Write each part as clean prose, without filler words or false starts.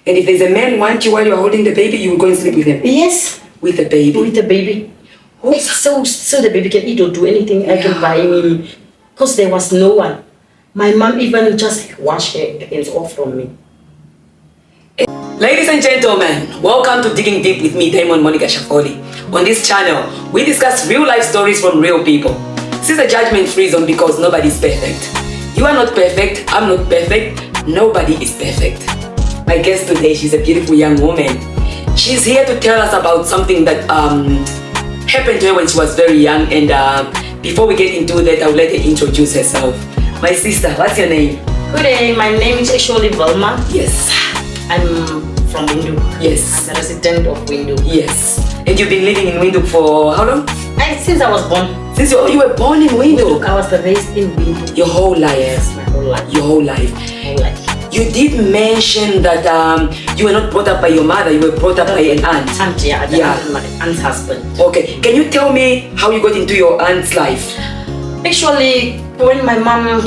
And if there's a man want you while you're holding the baby, you will go and sleep with him? Yes. With the baby? With the baby. So the baby can eat or do anything. I can buy him. Because there was no one. My mom even just washed her hands off from me. Ladies and gentlemen, welcome to Digging Deep with me, Diamond Monica Shafoli. On this channel, we discuss real life stories from real people. This is a judgment-free zone because nobody is perfect. You are not perfect, I'm not perfect, nobody is perfect. My guest today, she's a beautiful young woman. She's here to tell us about something that happened to her when she was very young, and before we get into that, I'll let her introduce herself. My sister, what's your name? Good day, my name is actually Velma. Yes. I'm from Windhoek. Yes. I'm a resident of Windhoek. Yes. And you've been living in Windhoek for how long? Since I was born. Since you were born in Windhoek? I was raised in Windhoek. Your whole life? Yes, my whole life. Your whole life? Whole life. You did mention that you were not brought up by your mother, you were brought up by an aunt. Aunt, yeah. My aunt's husband. Okay. Can you tell me how you got into your aunt's life? Actually, when my mom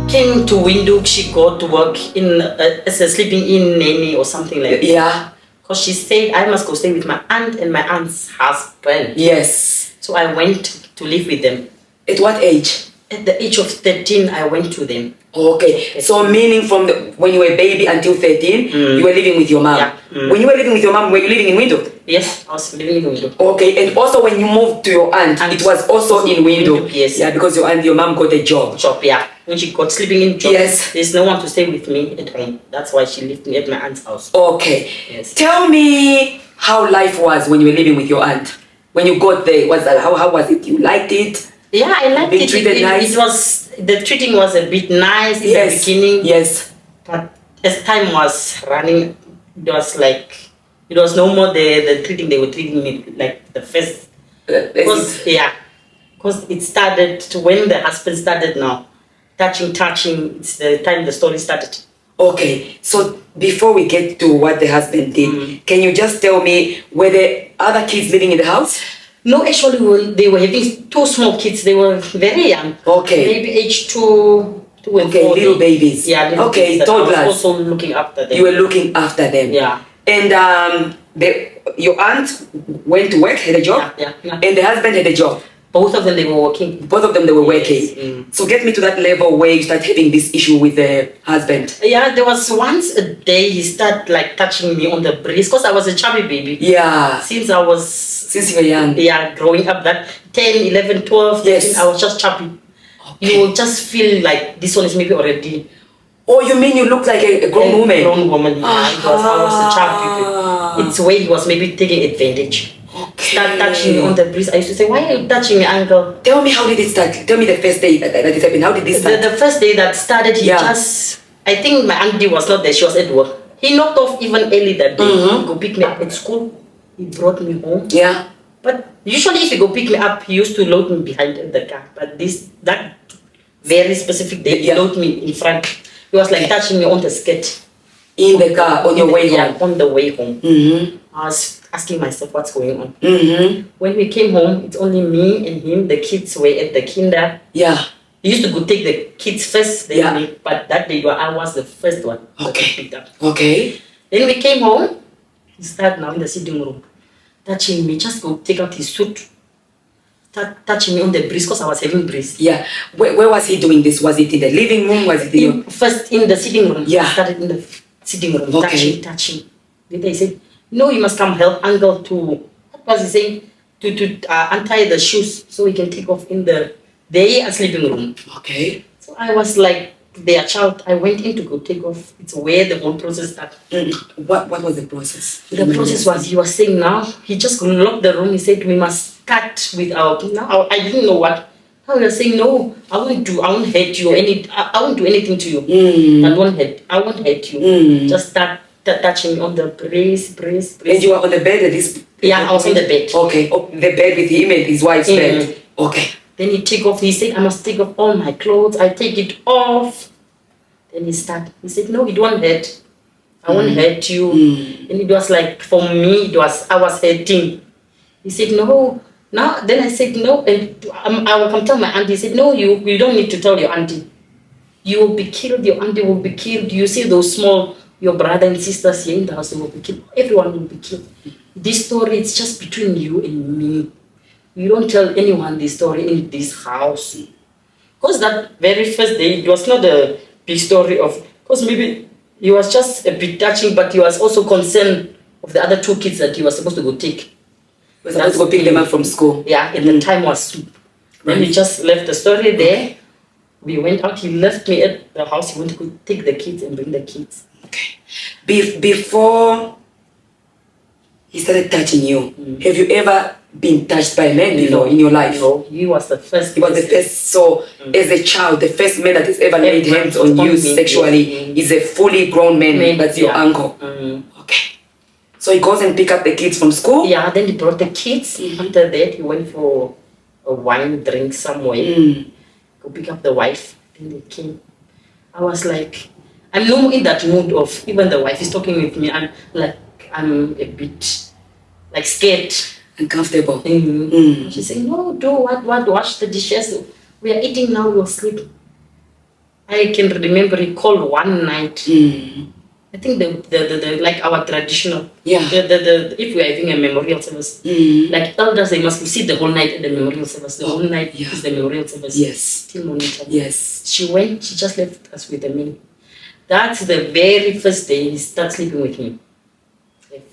came to Windhoek, she got to work in as a sleeping-in nanny or something like that. Yeah. Because she said I must go stay with my aunt and my aunt's husband. Yes. So I went to live with them. At what age? At the age of 13, I went to them. Okay. So meaning from when you were a baby until 13, you were living with your mom? Yeah. When you were living with your mom, were you living in Windhoek? Yes, I was living in Windhoek. Okay, and also when you moved to your aunt, it was also in Windhoek? Yes. Yeah, because your mom got a job. Yeah. When she got sleeping in job, yes. There's no one to stay with me at home. That's why she lived at my aunt's house. Okay. Yes. Tell me how life was when you were living with your aunt. When you got there, how was it? You liked it? Yeah, I liked it. Treated nice? It was, the treating was a bit nice in the beginning. Yes. But as time was running, it was no more the treating they were treating me like the first. Because it started to when the husband started now. Touching, it's the time the story started. Okay, so before we get to what the husband did, can you just tell me, were there other kids living in the house? No, actually, they were having two small kids. They were very young. Okay. Maybe age 2 and 4. Okay, little babies. Yeah, little babies. Toddlers. I was also looking after them. You were looking after them. Yeah. And your aunt went to work, had a job? Yeah. And the husband had a job? Both of them, they were working. Both of them, they were working. So get me to that level where you start having this issue with the husband. Yeah, there was once a day he started touching me on the breast because I was a chubby baby. Yeah. Since you were young. Yeah, growing up, that 10, 11, 12, 13, I was just chubby. Okay. You will just feel like this one is maybe already. Oh, you mean you look like a grown woman? A grown woman, yeah. I was a chubby baby. It's where he was maybe taking advantage. Okay. Start touching me on the breast. I used to say, why are you touching me, uncle? Tell me, how did it start? Tell me the first day that it happened. How did this start? The first day that started, I think my auntie was not there. She was at work. He knocked off even early that day. He go pick me up at school. He brought me home. Yeah. But usually if he go pick me up, he used to load me behind the car. But that very specific day, he loaded me in front. He was touching me on the skirt. In the car, on your way home? Yeah, on the way home. I was asking myself what's going on. When we came home, it's only me and him. The kids were at the kinder. Yeah. He used to go take the kids first, but that day I was the first one that picked up. Okay. Then we came home. He started now in the sitting room, touching me. Just go take out his suit. Start touching me on the breast because I was having breast. Yeah. Where was he doing this? Was it in the living room? Was it first in the sitting room? Yeah. He started in the sitting room, touching. Then he said, no, you must come help uncle to, what was he saying? To untie the shoes so we can take off in the sleeping room. Okay. So I was like their child. I went in to go take off. It's where the whole process started. What was the process? The process was, he was saying now, he just locked the room. He said, we must start with now I didn't know what. How he was saying, no, I won't hurt you. I won't do anything to you. I won't hurt you. Just start touching me on the breast. And you were on the bed at this? Yeah, I was on the bed. Okay, the bed with him and his wife's bed. Okay. Then he said, I must take off all my clothes. I take it off. Then he said, no, it won't hurt. I won't hurt you. And it was for me, I was hurting. He said, no. Now, then I said, no. And I will come tell my auntie. He said, no, you don't need to tell your auntie. You will be killed. Your auntie will be killed. You see those small Your brother and sisters here in the house, they will be killed. Everyone will be killed. This story, it's just between you and me. You don't tell anyone this story in this house. Because that very first day, it was not a big story of, because maybe he was just a bit touching, but he was also concerned of the other 2 kids that he was supposed to go take. He was supposed to go pick them up from school. Yeah, and the time was soup. Then he just left the story there. We went out, he left me at the house, he went to go take the kids and bring the kids. Okay. Before he started touching you, have you ever been touched by a man before in your life? No, he was the first. He was the first. So, as a child, the first man that has ever laid hands on you sexually is a fully grown man. That's your uncle. Okay. So he goes and pick up the kids from school? Yeah, then he brought the kids. After that, he went for a wine drink somewhere. Go pick up the wife. Then they came. I was like, I'm no more in that mood of, even the wife is talking with me, I'm a bit like scared. Uncomfortable. She's saying, no, do what, wash the dishes. We are eating now, we'll sleep. I can remember he called one night. I think the like our traditional, if we are having a memorial service, like elders, they must sit the whole night at the memorial service. The whole night is the memorial service. Yes. Till morning time. Yes. She just left us with a man. That's the very first day he started sleeping with me.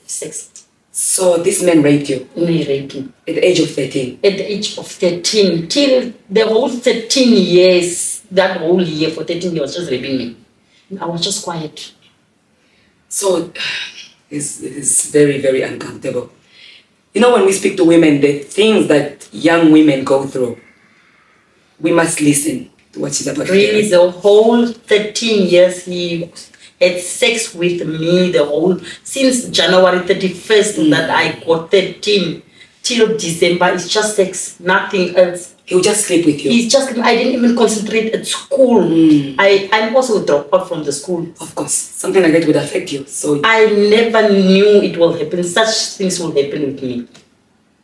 Sex. So this man raped you? He raped me. At the age of 13? At the age of 13. Till the whole 13 years, that whole year for 13 years, he was just raping me. And I was just quiet. So it's very, very uncomfortable. You know, when we speak to women, the things that young women go through, we must listen to what she's about to tell us. Really, the whole 13 years he had sex with me, since January 31st that I got 13 till December, it's just sex, nothing else. He'll just sleep with you? I didn't even concentrate at school. I'm also dropped out from the school. Of course, something like that would affect you. So I never knew it will happen. Such things will happen with me.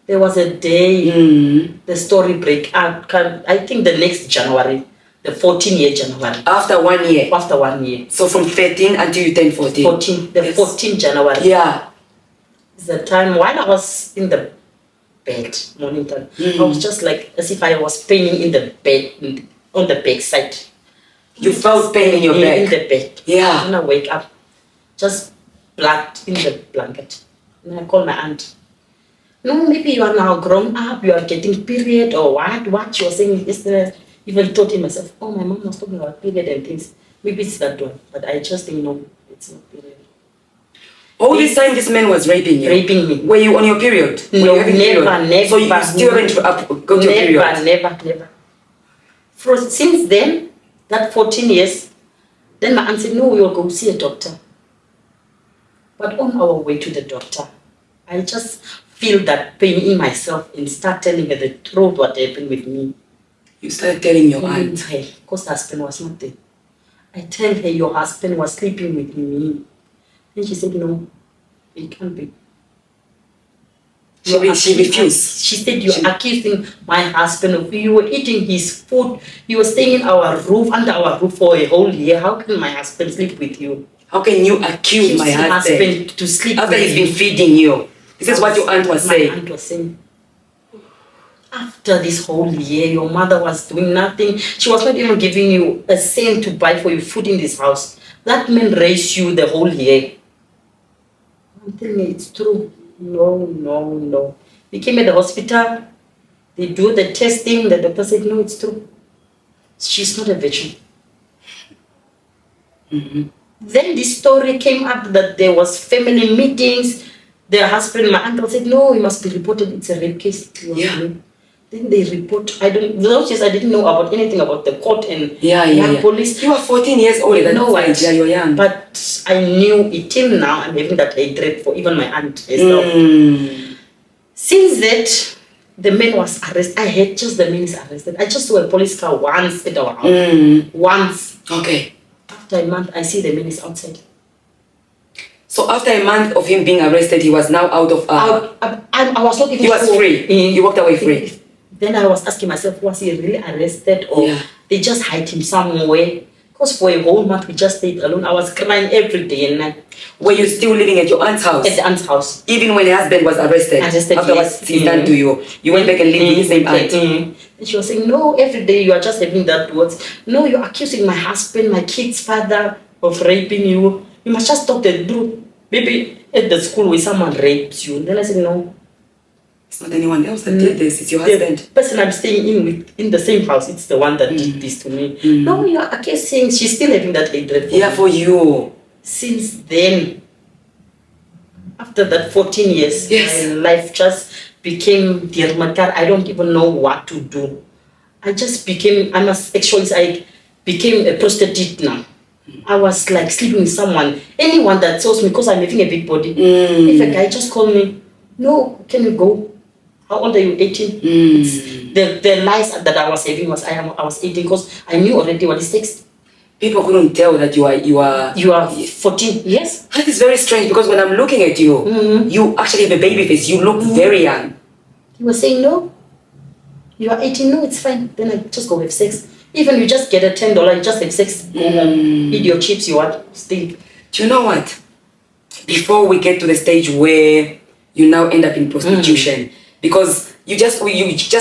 There was a day the story break out. I think the next January, the 14th January. After 1 year? After 1 year. So from 13 until you turn 14? 14th January. Yeah. It's the time while I was in the bed, morning time. I was just like as if I was paining in the bed, on the back side. You felt pain in your back? In the bed. Yeah. When I wake up, just blood in the blanket. And I call my aunt. No, maybe you are now grown up, you are getting period or what you were saying yesterday. Even thought to myself, oh, my mom was talking about period and things. Maybe it's that one. But I just didn't know it's not period. All this time this man was raping you? Raping me. Were you on your period? No, never. So you still haven't got your period? Never. Since then, that 14 years, then my aunt said, no, we will go see a doctor. But on our way to the doctor, I just feel that pain in myself and start telling her the truth what happened with me. You started telling your aunt? Because husband was not there. I tell her your husband was sleeping with me. And she said, no, it can't be. She refused? She said, you're accusing my husband of you were eating his food. You were staying in our roof, under our roof for a whole year. How can my husband sleep with you? How can you accuse my husband to sleep after with he's been feeding you? This is what your aunt was saying. My aunt was saying, after this whole year, your mother was doing nothing. She was not even giving you a cent to buy for your food in this house. That man raised you the whole year. I'm telling you, it's true. No. We came at the hospital. They do the testing. The doctor said, no, it's true. She's not a virgin. Then this story came up that there was family meetings. The husband, my uncle said, no, it must be reported. It's a rape case. Yeah. Then they report. I didn't know about anything about the court and police. You were 14 years old. Yeah, you were young. But I knew it till now. I'm having that hatred for even my aunt herself. Since that, the man was arrested. I heard just the man is arrested. I just saw a police car once at our house. Once. Okay. After a month, I see the man is outside. So after a month of him being arrested, he was now out of... I was not even He was free. He walked away free. Then I was asking myself, was he really arrested or they just hide him somewhere? Because for a whole month we just stayed alone. I was crying every day and night. Were you still living at your aunt's house? At the aunt's house. Even when your husband was arrested? Arrested, after yes. what he's done to you? You went back and lived with the same aunt? And she was saying, no, every day you are just having that words. No, you're accusing my husband, my kid's father of raping you. You must just talk the truth. Maybe at the school where someone rapes you. And then I said, no. It's not anyone else that did this. It's your husband. The person I'm staying in the same house, it's the one that did this to me. No, you're accusing. She's still having that hatred for you. Since then, after that 14 years, yes. my life just became dermatar. I don't even know what to do. I became a prostitute now. I was like sleeping with someone. Anyone that tells me, because I'm having a big body, if a guy just called me, no, can you go? How old are you? 18? The lies that I was having was I was 18 because I knew already what is sex. People couldn't tell that you are 14. Yes. That is very strange because when I'm looking at you, you actually have a baby face. You look very young. He was saying, no, you are 18. No, it's fine. Then I just go have sex. Even you just get a $10, you just have sex, go home, eat your chips, you want, still. Do you know what? Before we get to the stage where you now end up in prostitution, because you just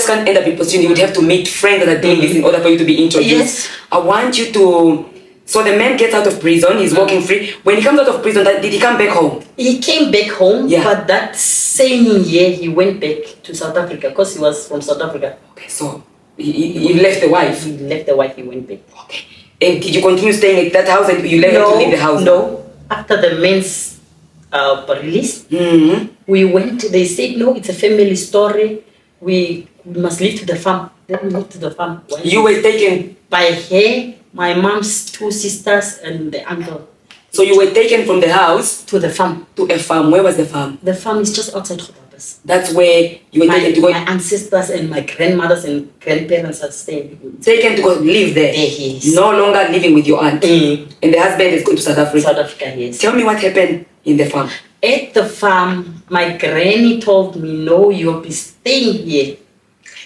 can't end up in prostitution, you would have to meet friends that are doing this in order for you to be introduced. Yes. I want you to... So the man gets out of prison, he's walking free. When he comes out of prison, did he come back home? He came back home, but that same year he went back to South Africa because he was from South Africa. Okay, so he left the wife? He left the wife, he went back. Okay. And did you continue staying at that house and you left to leave the house? No. After the men's release, we went, they said, no, it's a family story. We must leave to the farm. Then we moved to the farm. You were taken? By her, my mom's 2 sisters and the uncle. So you were taken from the house? To the farm. To a farm. Where was the farm? The farm is just outside Khotapes. That's where you were taken to go? My ancestors and my grandmothers and grandparents are staying. Taken to go live there? There, yes. No longer living with your aunt? And the husband is going to South Africa? South Africa, yes. Tell me what happened in the farm. At the farm, my granny told me, no, you'll be staying here.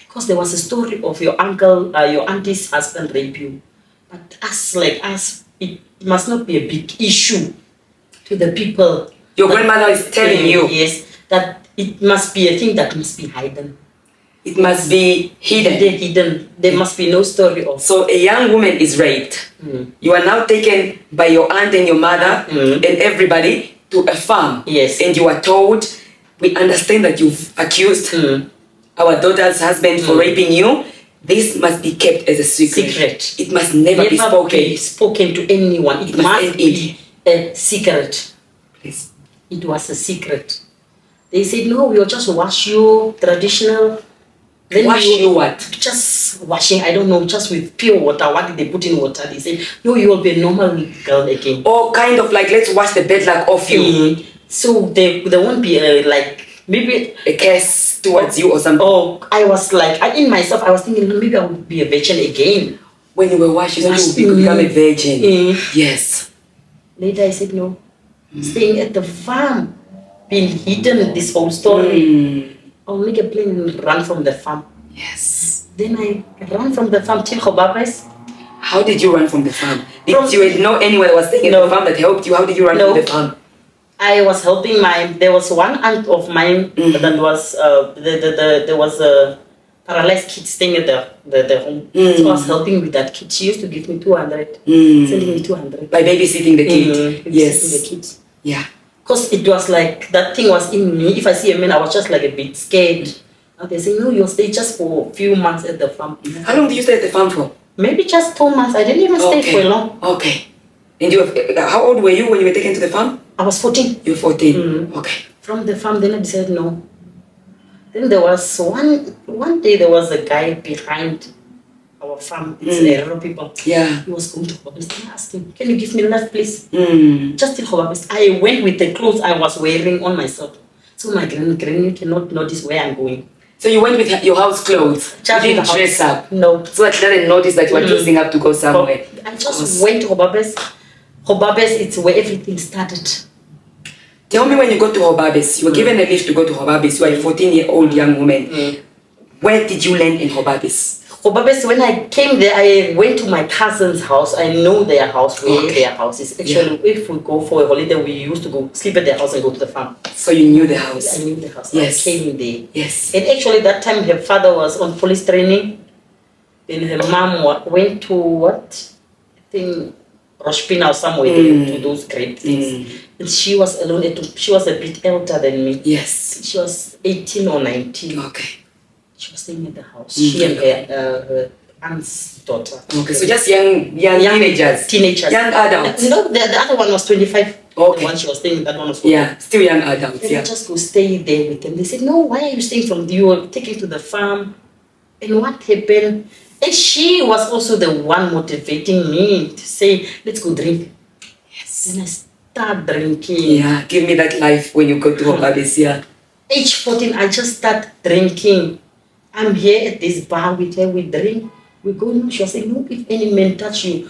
Because there was a story of your uncle, your auntie's husband raped you. But us, it must not be a big issue to the people. Your grandmother is telling you? Yes, that it must be a thing that must be hidden. It must be hidden? Hidden. There must be no story of... So a young woman is raped. You are now taken by your aunt and your mother and everybody to a farm. Yes. And you are told, we understand that you've accused our daughter's husband for raping you. This must be kept as a secret. It must never be spoken to anyone. It must be a secret. Please. It was a secret. They said, no, we'll just wash you traditional. Then wash you what? Just washing, I don't know, just with pure water. What did they put in water? They said, no, you will be a normal girl again. Or kind of like, let's wash the bad luck off you. So there won't be maybe a curse towards you or something. Oh, I was like, in myself, I was thinking maybe I would be a virgin again. When you were washing, you would become a virgin. Yes. Later I said, no. Staying at the farm, being hidden, this whole story. I'll make a plan and run from the farm. Yes. Then I ran from the farm till Khobabes. How did you run from the farm? Did you know anyone that was staying at the farm that helped you? How did you run from the farm? I was helping there was one aunt of mine that was, there was a paralyzed kid staying at the home. So I was helping with that kid. She used to give me 200, sending me 200. By babysitting the kid? Yes. Babysitting the kids. Yeah. Because it was like, that thing was in me. If I see a man, I was just like a bit scared. And they say, no, you'll stay just for a few months at the farm. How long did you stay at the farm for? Maybe just 2 months. I didn't even stay for long. Okay. And how old were you when you were taken to the farm? I was 14. You were 14? Okay. From the farm, then I decided no. Then there was one day there was a guy behind our farm. It's Ero people. Yeah. He was going to Khobabes. I asked him, can you give me life, please? Just till Khobabes. I went with the clothes I was wearing on myself. So my granny cannot notice where I'm going. So you went with your house clothes? Just you didn't dress up? No. So that she doesn't notice that you were dressing up to go somewhere? I just went to Khobabes. Khobabes, it's where everything started. Tell me, when you got to Khobabes, you were given a lift to go to Khobabes. You are a 14-year-old young woman. Where did you land in Khobabes? Babes, when I came there, I went to my cousin's house. I know their house, where their house is. Actually, if we go for a holiday, we used to go sleep at their house and go to the farm. So you knew the house? I knew the house. Yes. I came there. Yes. And actually, that time her father was on police training. Then her mom went to what? I think Roshpina or somewhere to those great things. And she was alone. She was a bit elder than me. Yes. She was 18 or 19. Okay. She was staying at the house. She and her aunt's daughter. Okay, so just young teenagers. Teenagers. Young adults. No, the other one was 25. Okay. The one she was staying, that one was 40. Yeah, still young adults. Then Yeah. I just go stay there with them. They said, no, why are you staying from, you were taken to the farm. And what happened? And she was also the one motivating me to say, let's go drink. Yes. Then I start drinking. Yeah, give me that life when you go to Hobabis, yeah. Age 14, I just start drinking. I'm here at this bar with her, we drink. We go, no, she was saying, no, if any man touch you.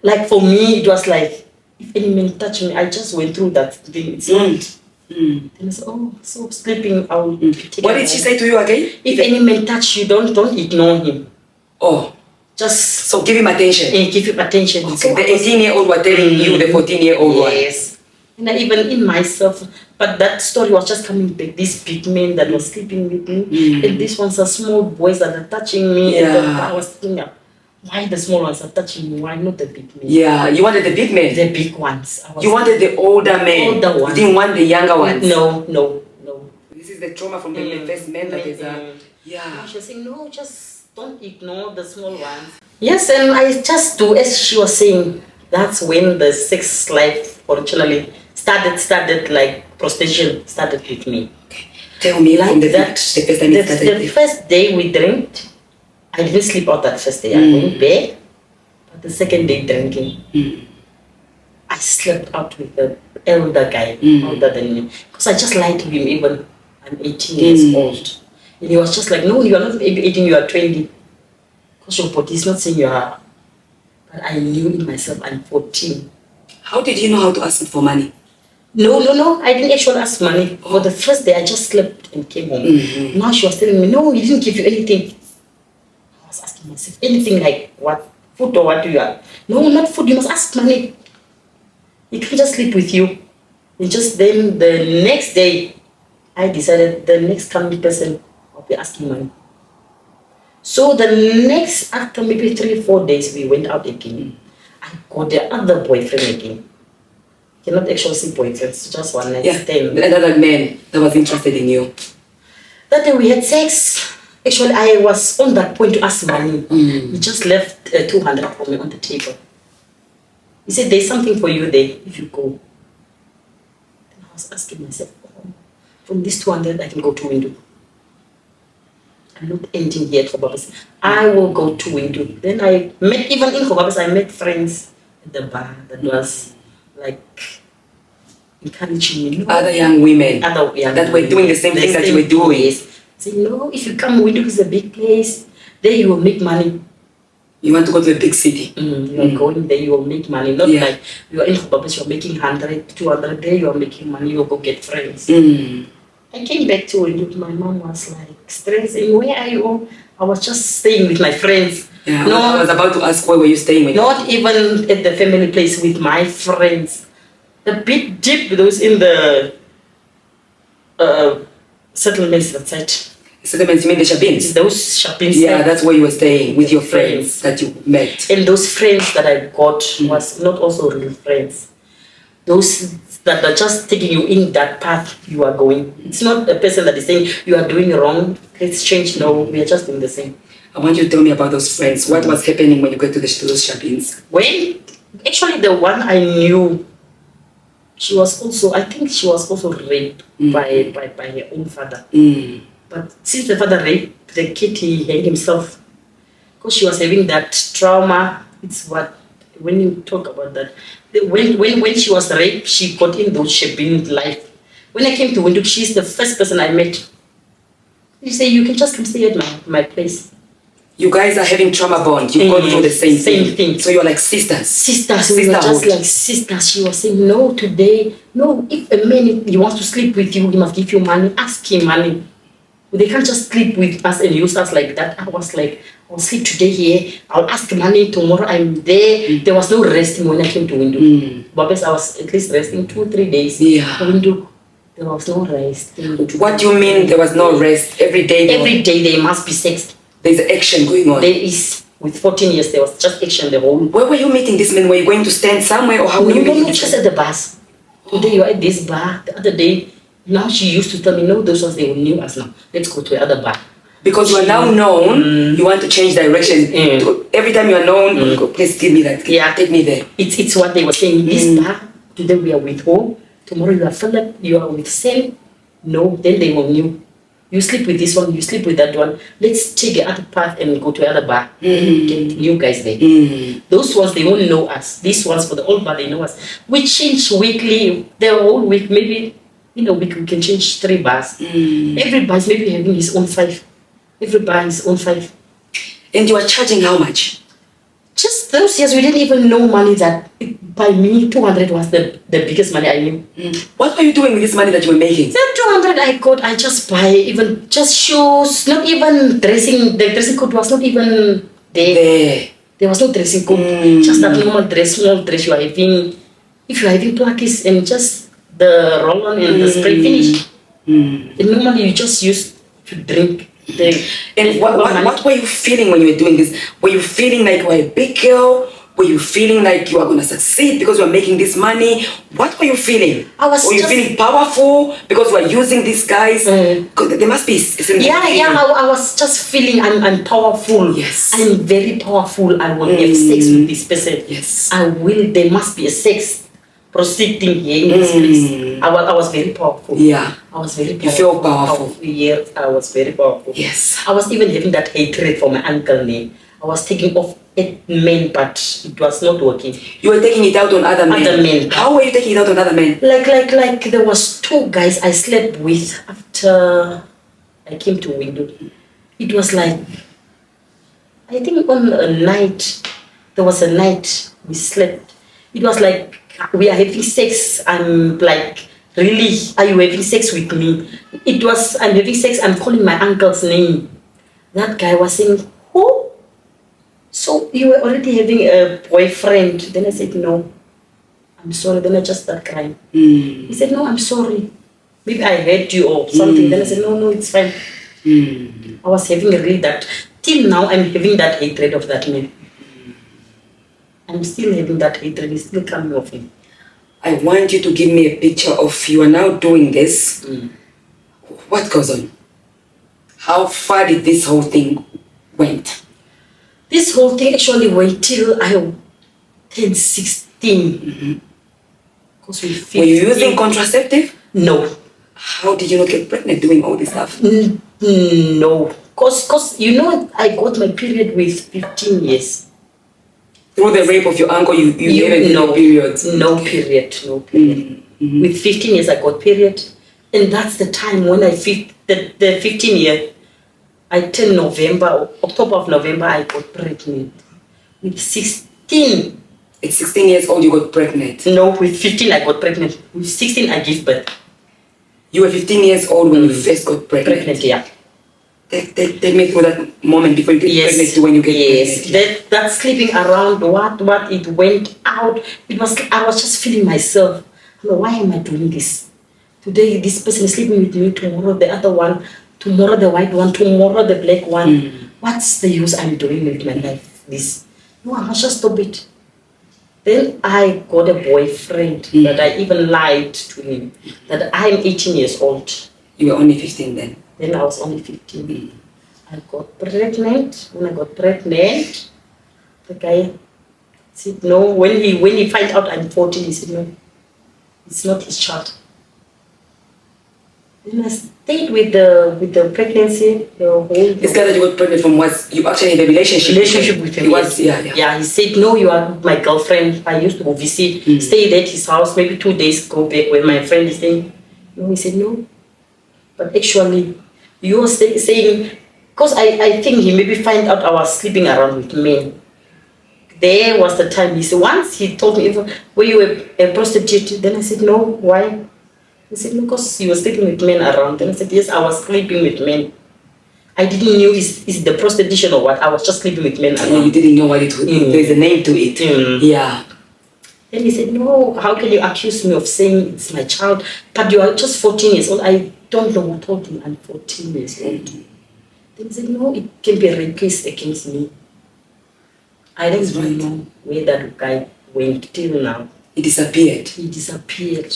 Like for me, it was like, if any man touch me, I just went through that thing. It's not. Then I said, oh, so sleeping, I will take What did she say to you again? If any man touch you, don't ignore him. Oh, Just so give him attention. give him attention. Okay. So The 18-year-old were telling you the 14-year-old one. Yes. And I even in myself, but that story was just coming back. This big man that was sleeping with me, and these ones are small boys that are touching me. Yeah. And I was thinking, why the small ones are touching me? Why not the big men? Yeah, you wanted the big men. The big ones. You wanted the older men. Older ones. You didn't want the younger ones. No. This is the trauma from the first men that is yeah. She was saying, no, just don't ignore the small ones. Yes, and I just do as she was saying. That's when the sex life originally started like prostitution started with me. Okay. Tell me Like from the that, first time it started. the first day we drank, I didn't sleep out that first day. I went bed, but the second day drinking, I slept out with the elder guy, older than me, because I just lied to him. Even I'm 18 years old, and he was just like, "No, you are not 18. You are 20." Because your body is not saying you are. But I knew in myself I'm 14. How did you know how to ask for money? No. I didn't actually ask money. For the first day, I just slept and came home. Now she was telling me, no, he didn't give you anything. I was asking myself, anything like what? Food or what do you have? No, not food. You must ask money. He can't just sleep with you. And just then, the next day, I decided the next coming person, I'll be asking money. So the next, after maybe 3-4 days, we went out again. I got the other boyfriend again. You cannot actually see boyfriends, just one night stand. Another man that was interested in you. That day we had sex. Actually, I was on that point to ask money. He just left 200 for me on the table. He said, there's something for you there if you go. Then I was asking myself, from this 200, I can go to window. I'm not ending here at Kobabas. I will go to window. Then I met, even in Kobabas, I met friends at the bar that was like encouraging me. Other young women that were doing the same thing that you were doing. Yes. Say, no, if you come, window is a big place. There you will make money. You want to go to a big city. You are going there, you will make money. Not like you are in Kobabas, you are making 100, 200. There you are making money, you will go get friends. I came back to it. My mom was like stressing, where are you? I was just staying with my friends. Yeah, no, I was about to ask, where were you staying with? Not even at the family place with my friends. A bit deep, those in the settlements outside. Settlements, you mean the Shabins? Those Shabins. Yeah, that's where you were staying with your friends that you met. And those friends that I got was not also real friends. Those that are just taking you in that path you are going. It's not a person that is saying you are doing wrong, let's change. No, we are just doing the same. I want you to tell me about those friends. What was happening when you got to those Shabins? When, actually the one I knew, I think she was also raped by her own father. But since the father raped the kid, he hanged himself. Because she was having that trauma. It's what, when you talk about that, when she was raped, she got in those Shabin life. When I came to Windhoek, she's the first person I met. You say, you can just come stay at my place. You guys are having trauma bond. You've gone through the same thing. So you're like sisters. Sisters. We were just like sisters. She was saying, no, today, no, if a man he wants to sleep with you, he must give you money. Ask him money. They can't just sleep with us and use us like that. I was like, I'll sleep today here. I'll ask money tomorrow. I'm there. There was no resting when I came to window. But I was at least resting 2-3 days. Yeah. Window, there was no rest. What do you mean there was no rest? Every day? Every day there must be sex. There's action going on. There is. With 14 years, there was just action the whole. Where were you meeting this man? Were you going to stand somewhere, or how were you meeting? No, just at the bus. Today you are at this bar. The other day, now she used to tell me, no, those ones they knew us now. Let's go to the other bar. Because you are now known, you want to change direction. Every time you are known, go, please give me that. Yeah, take me there. It's what they were saying. This bar, today we are with home. Tomorrow you are Philip, you are with Sam. No, then they will knew. You sleep with this one, you sleep with that one. Let's take the other path and go to the other bar. Get you guys there. Those ones, they won't know us. These ones for the old bar, they know us. We change weekly, the whole week, maybe in a week we can change 3 bars. Every bar is maybe having his own 5. Every bar his own 5. And you are charging how much? Just those years, we didn't even know money that, by me, 200 was the biggest money I knew. What were you doing with this money that you were making? The 200 I got, I just buy even just shoes, not even dressing. The dressing code was not even there. There was no dressing code, just that normal dress, small dress you are having. If you are having plakis and just the roll-on and the spray finish, and normally you just use to drink. And what were you feeling when you were doing this? Were you feeling like you were a big girl? Were you feeling like you are going to succeed because you are making this money? What were you feeling? Were you feeling powerful because you are using these guys? There must be some I was just feeling I'm powerful. Yes. I'm very powerful. I will have sex with this person. Yes. I will. There must be a sex proceeding here in this place. I was very powerful. Yeah. I was very powerful. You feel powerful. Yes, I was very powerful. Yes. I was even having that hatred for my uncle name. I was taking off at men, but it was not working. You were taking it out on other men? Other men. How were you taking it out on other men? Like there was 2 guys I slept with after I came to window. It was like, I think on a night, there was a night we slept. It was like, we are having sex. I'm like, really, are you having sex with me? It was, I'm having sex, I'm calling my uncle's name. That guy was saying, who? So you were already having a boyfriend? Then I said, no, I'm sorry. Then I just started crying. He said, no, I'm sorry. Maybe I hurt you or something. Then I said, no, it's fine. I was having really that. Till now, I'm having that hatred of that man. I'm still having that hatred. It's still coming off him. I want you to give me a picture of you are now doing this. What goes on? How far did this whole thing went? This whole thing actually went till I turned 16. Were you using contraceptive? No. How did you not get pregnant doing all this stuff? No. Because, you know, I got my period with 15 years. Through the rape of your uncle, you never no period? No period. With 15 years, I got period. And that's the time when the 15 year, I turned October of November, I got pregnant. With 16. At 16 years old, you got pregnant? No, with 15, I got pregnant. With 16, I gave birth. You were 15 years old when you first got pregnant? Pregnant, yeah. Take me through that moment before you get pregnant to when you get pregnant. That sleeping around, what it went out. I was just feeling myself. Why am I doing this? Today this person is sleeping with me, tomorrow the other one, tomorrow the white one, tomorrow the black one. What's the use I'm doing with my life? This. No, I must just stop it. Then I got a boyfriend that I even lied to him that I'm 18 years old. You were only 15 then? Then I was only 15. I got pregnant. When I got pregnant, the guy said no. When he find out I'm 14, he said no, it's not his child. Then I stayed with the pregnancy the whole. This guy that you got pregnant from was you actually had a relationship with him? He was, yeah. He said no, you are my girlfriend. I used to go visit, stayed at his house, maybe 2 days, go back when my friend is staying. No, he said no. But actually, you were saying, because I think he maybe find out I was sleeping around with men. There was the time he said, once he told me, were you a prostitute? Then I said, no, why? He said, no, because you were sleeping with men around. Then I said, yes, I was sleeping with men. I didn't know is the prostitution or what. I was just sleeping with men No, alone. you didn't know what it was. There's a name to it. Yeah. Then he said, no, how can you accuse me of saying it's my child? But you are just 14 years old. I don't know what told him I'm 14 years old. Then he said, no, it can be a rape case against me. I don't even know where that guy went till now. He disappeared. He disappeared.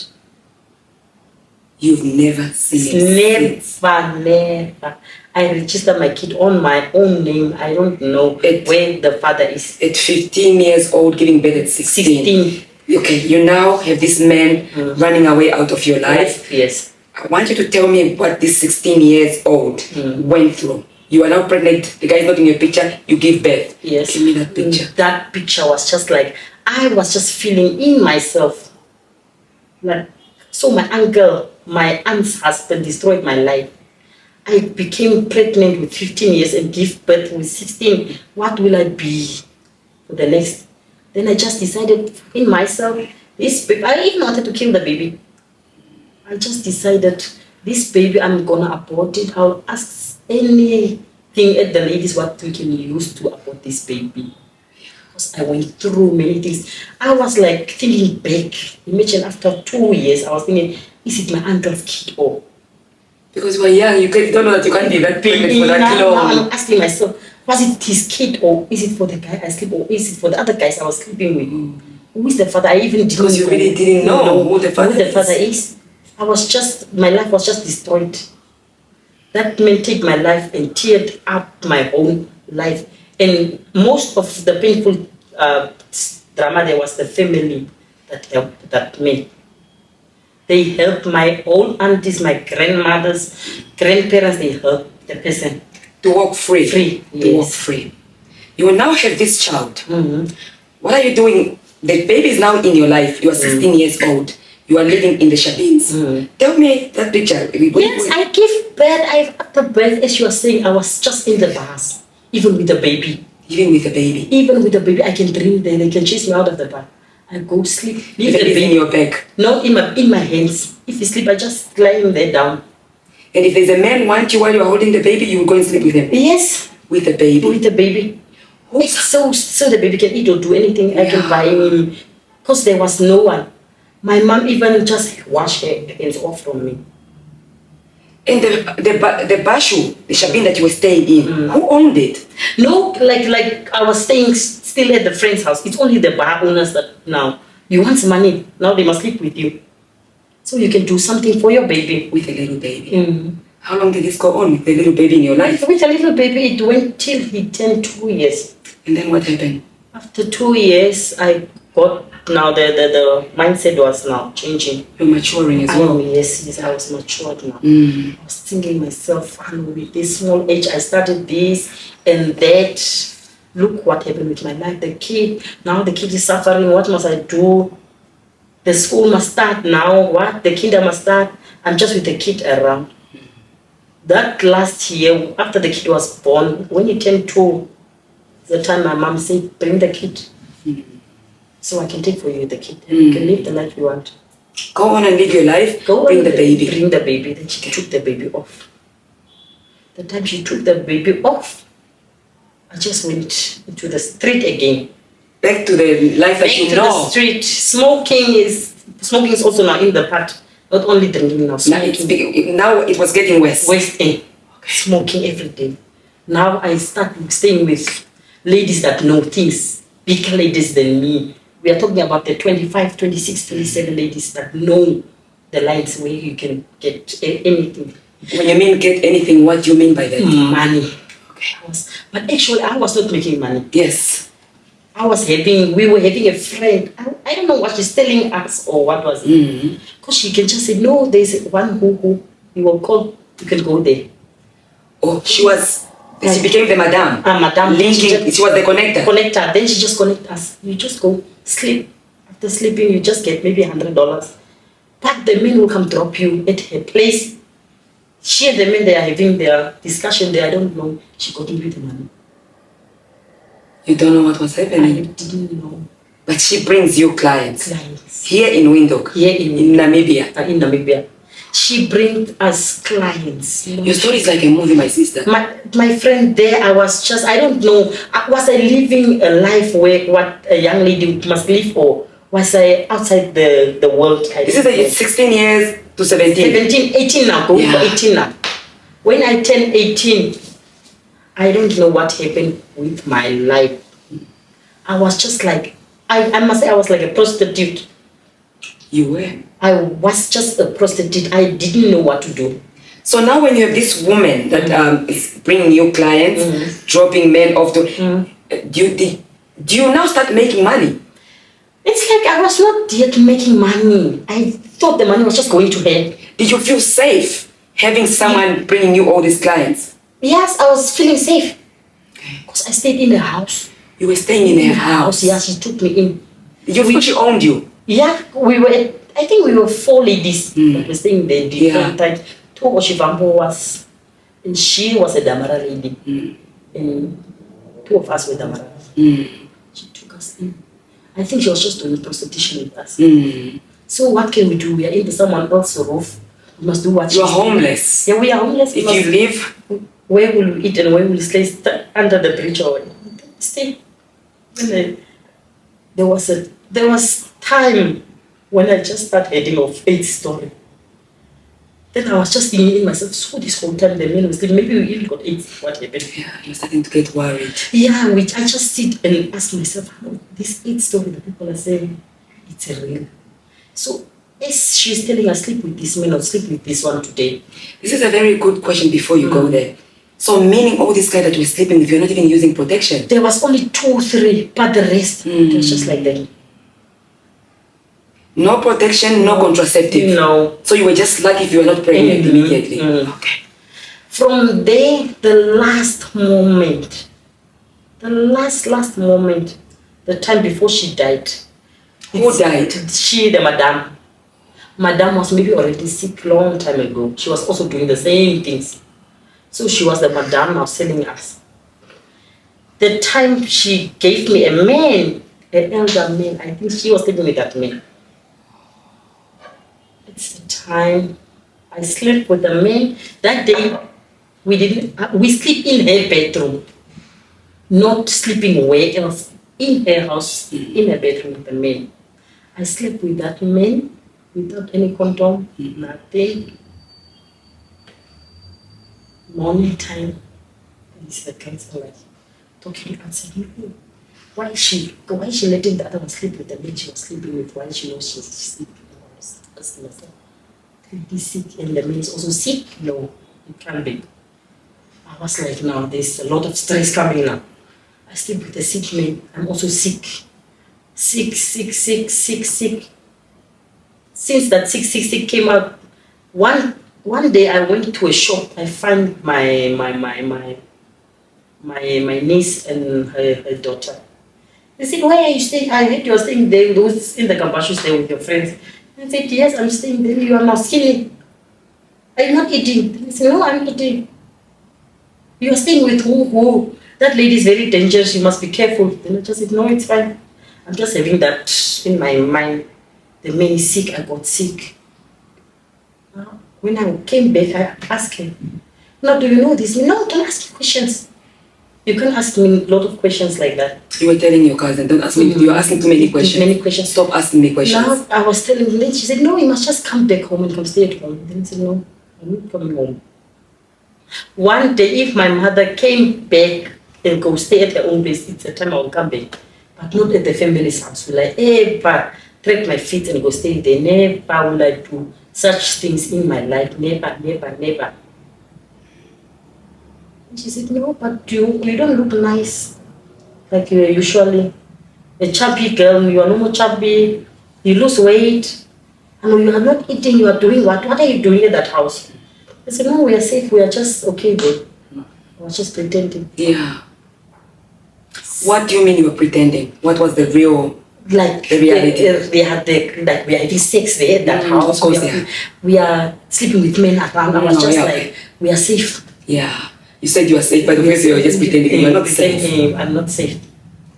You've never seen him? Never. I registered my kid on my own name. I don't know where the father is. At 15 years old, giving birth at 16. Okay, you now have this man running away out of your life. Yes. I want you to tell me what this 16 years old went through. You are now pregnant. The guy is not in your picture. You give birth. Yes. Give me that picture. That picture was just like, I was just feeling in myself. Like, so my uncle, my aunt's husband destroyed my life. I became pregnant with 15 years and give birth with 16. What will I be for the next? Then I just decided in myself, this baby, I even wanted to kill the baby. I just decided, this baby, I'm gonna abort it. I'll ask anything at the ladies what we can use to abort this baby. Because I went through many things. I was like thinking back. Imagine after 2 years, I was thinking, is it my uncle's kid or? Because when you're young, you don't know that you can't be that pregnant for that long. Now I'm asking myself, was it his kid or is it for the guy I sleep or is it for the other guys I was sleeping with? Who is the father? I even didn't Because you really didn't know who the father is. I was just, my life was just destroyed. That man took my life and teared up my own life. And most of the painful drama, there was the family that helped that man. They helped my old aunties, my grandmothers, grandparents, they helped the person. To walk free. Yes. To walk free. You will now have this child. What are you doing? The baby is now in your life. You are 16 years old. You are living in the Shabins. Tell me that picture. Yes, I give birth. After birth, as you were saying, I was just in the bus, even with the baby. Even with the baby? Even with the baby, I can dream there. They can chase me out of the bus. I go sleep. Leave the baby in your bag? No, in my hands. If you sleep, I just lie him there down. And if there's a man want you while you are holding the baby, you will go and sleep with him? Yes. With the baby? With the baby. So the baby can eat or do anything. I can buy him. Because there was no one. My mom even just washed her hands off from me. And the bashu, the Shabin that you were staying in, who owned it? No, like I was staying still at the friend's house. It's only the bar owners that now, you want money, now they must sleep with you. So you can do something for your baby. With a little baby. How long did this go on with the little baby in your life? With a little baby, it went till he turned 2 years. And then what happened? After 2 years, I got, now the mindset was now changing. You're maturing as well? Yes, I was matured now. I was thinking myself, with this small age, I started this and that. Look what happened with my life. The kid, now the kid is suffering. What must I do? The school must start now. What? The kinder must start. I'm just with the kid around. That last year, after the kid was born, when he turned 2, the time my mom said, bring the kid. So I can take for you the kid. And you can live the life you want. Go on and live your life. Bring the baby. Bring the baby. Then she took the baby off. The time she took the baby off, I just went into the street again. Back to the life that you know. Back to the street. Smoking is also now in the part. Not only drinking now. Smoking. Now it was getting worse. Smoking every day. Now I start staying with ladies that know things. Bigger ladies than me. We are talking about the 25, 26, 27 ladies that know the lines where you can get anything. When you mean get anything, what do you mean by that? Money. Okay. But actually, I was not making money. Yes. We were having a friend. I don't know what she's telling us or what was it. Because she can just say, no, there's one who you will call, you can go there. Oh, she became the madam. Madam. Linking, she was the connector. Then she just connect us. You just go sleep. After sleeping, you just get maybe $100. But the men will come drop you at her place. She and the men, they are having their discussion there. I don't know. She got me the money. You don't know what was happening? I didn't know. But she brings you clients. Here in Windhoek? Here in Namibia? In Namibia. She brings us clients. Your story is like a movie, my sister. My friend there, I don't know, was I living a life where what a young lady must live, or was I outside the world? This is 16 years to 17. 17, 18 now, going for 18 now. When I turned 18, I don't know what happened with my life. I was just like, I must say I was like a prostitute. You were? I was just a prostitute. I didn't know what to do. So now when you have this woman that is bringing you clients, dropping men off to, do you now start making money? It's like I was not yet making money. I thought the money was just going to her. Did you feel safe having someone bringing you all these clients? Yes, I was feeling safe. Because I stayed in the house. You were staying in her house? Yeah, she took me in. She owned you? Yeah, I think we were 4 ladies that were staying there different times. Two Oshivambo was, and she was a Damara lady. And 2 of us were Damara. She took us in. I think she was just doing prostitution with us. So what can we do? We are in someone else's roof. We must do what you are homeless. Yeah, we are homeless. If you live, where will we eat and where will we stay? Under the bridge or stay? There was time when I just started heading of AIDS story. Then I was just thinking in myself, so this whole time the men was sleeping, maybe we even got AIDS. What happened? Yeah, you're starting to get worried. Yeah, I just sit and ask myself, how this AIDS story that people are saying, it's a real. So yes, she's telling us sleep with this man or sleep with this one today. This is a very good question before you go there. So meaning all these guys that you're sleeping with, you're not even using protection? There was only 2 or 3, but the rest, it was just like that. No protection, no contraceptive? No. So you were just lucky if you were not pregnant immediately? Okay. From there, the last moment, the time before she died. Who died? She, the madam. Madam was maybe already sick long time ago. She was also doing the same things. So she was the madam now selling us. The time she gave me a man, an elder man, I think she was living with that man. It's the time I slept with the man. That day, we sleep in her bedroom. Not sleeping where else. In her house, in her bedroom with the man. I slept with that man without any condom, nothing. Morning time, it's the cancer like talking and saying, why is she letting the other one sleep with the man she was sleeping with while she knows she's sleeping? I was asking myself, can be sick and the man is also sick? No, it can't be. I was like, now there's a lot of stress coming now. I sleep with a sick man, I'm also sick. Sick. Since that sick came out, one day I went to a shop. I found my niece and her daughter. They said, why are you staying? I heard you are staying there. Those in the Kambashu stay with your friends. I said, yes, I'm staying there. You are not skinny. Are you not eating? They said, no, I'm eating. You are staying with who? That lady is very dangerous. You must be careful. Then I just said, no, it's fine. I'm just having that in my mind. The man is sick. I got sick. When I came back, I asked him, now do you know this? No, don't ask me questions. You can't ask me a lot of questions like that. You were telling your cousin, don't ask me, you're asking too many questions. Many questions. Stop asking me questions. Now I was telling her, she said, no, you must just come back home and come stay at home. Then I said, no, I'm not coming home. One day, if my mother came back and go stay at her own place, it's the time I will come back. But not at the family's house. Will I ever track my feet and go stay there? Never will I do such things in my life. Never. And she said, no, but you don't look nice like you are usually. A chubby girl, you are no more chubby, you lose weight, and you are not eating, you are doing what? What are you doing at that house? I said, no, we are safe, we are just okay there. I was just pretending. Yeah. What do you mean you were pretending? What was the real... Like the reality. We are having sex there at that house. Of course, we are sleeping with men around. I was just like, we are safe. Yeah. You said you are safe, but obviously you were just pretending you are not safe. I'm not safe.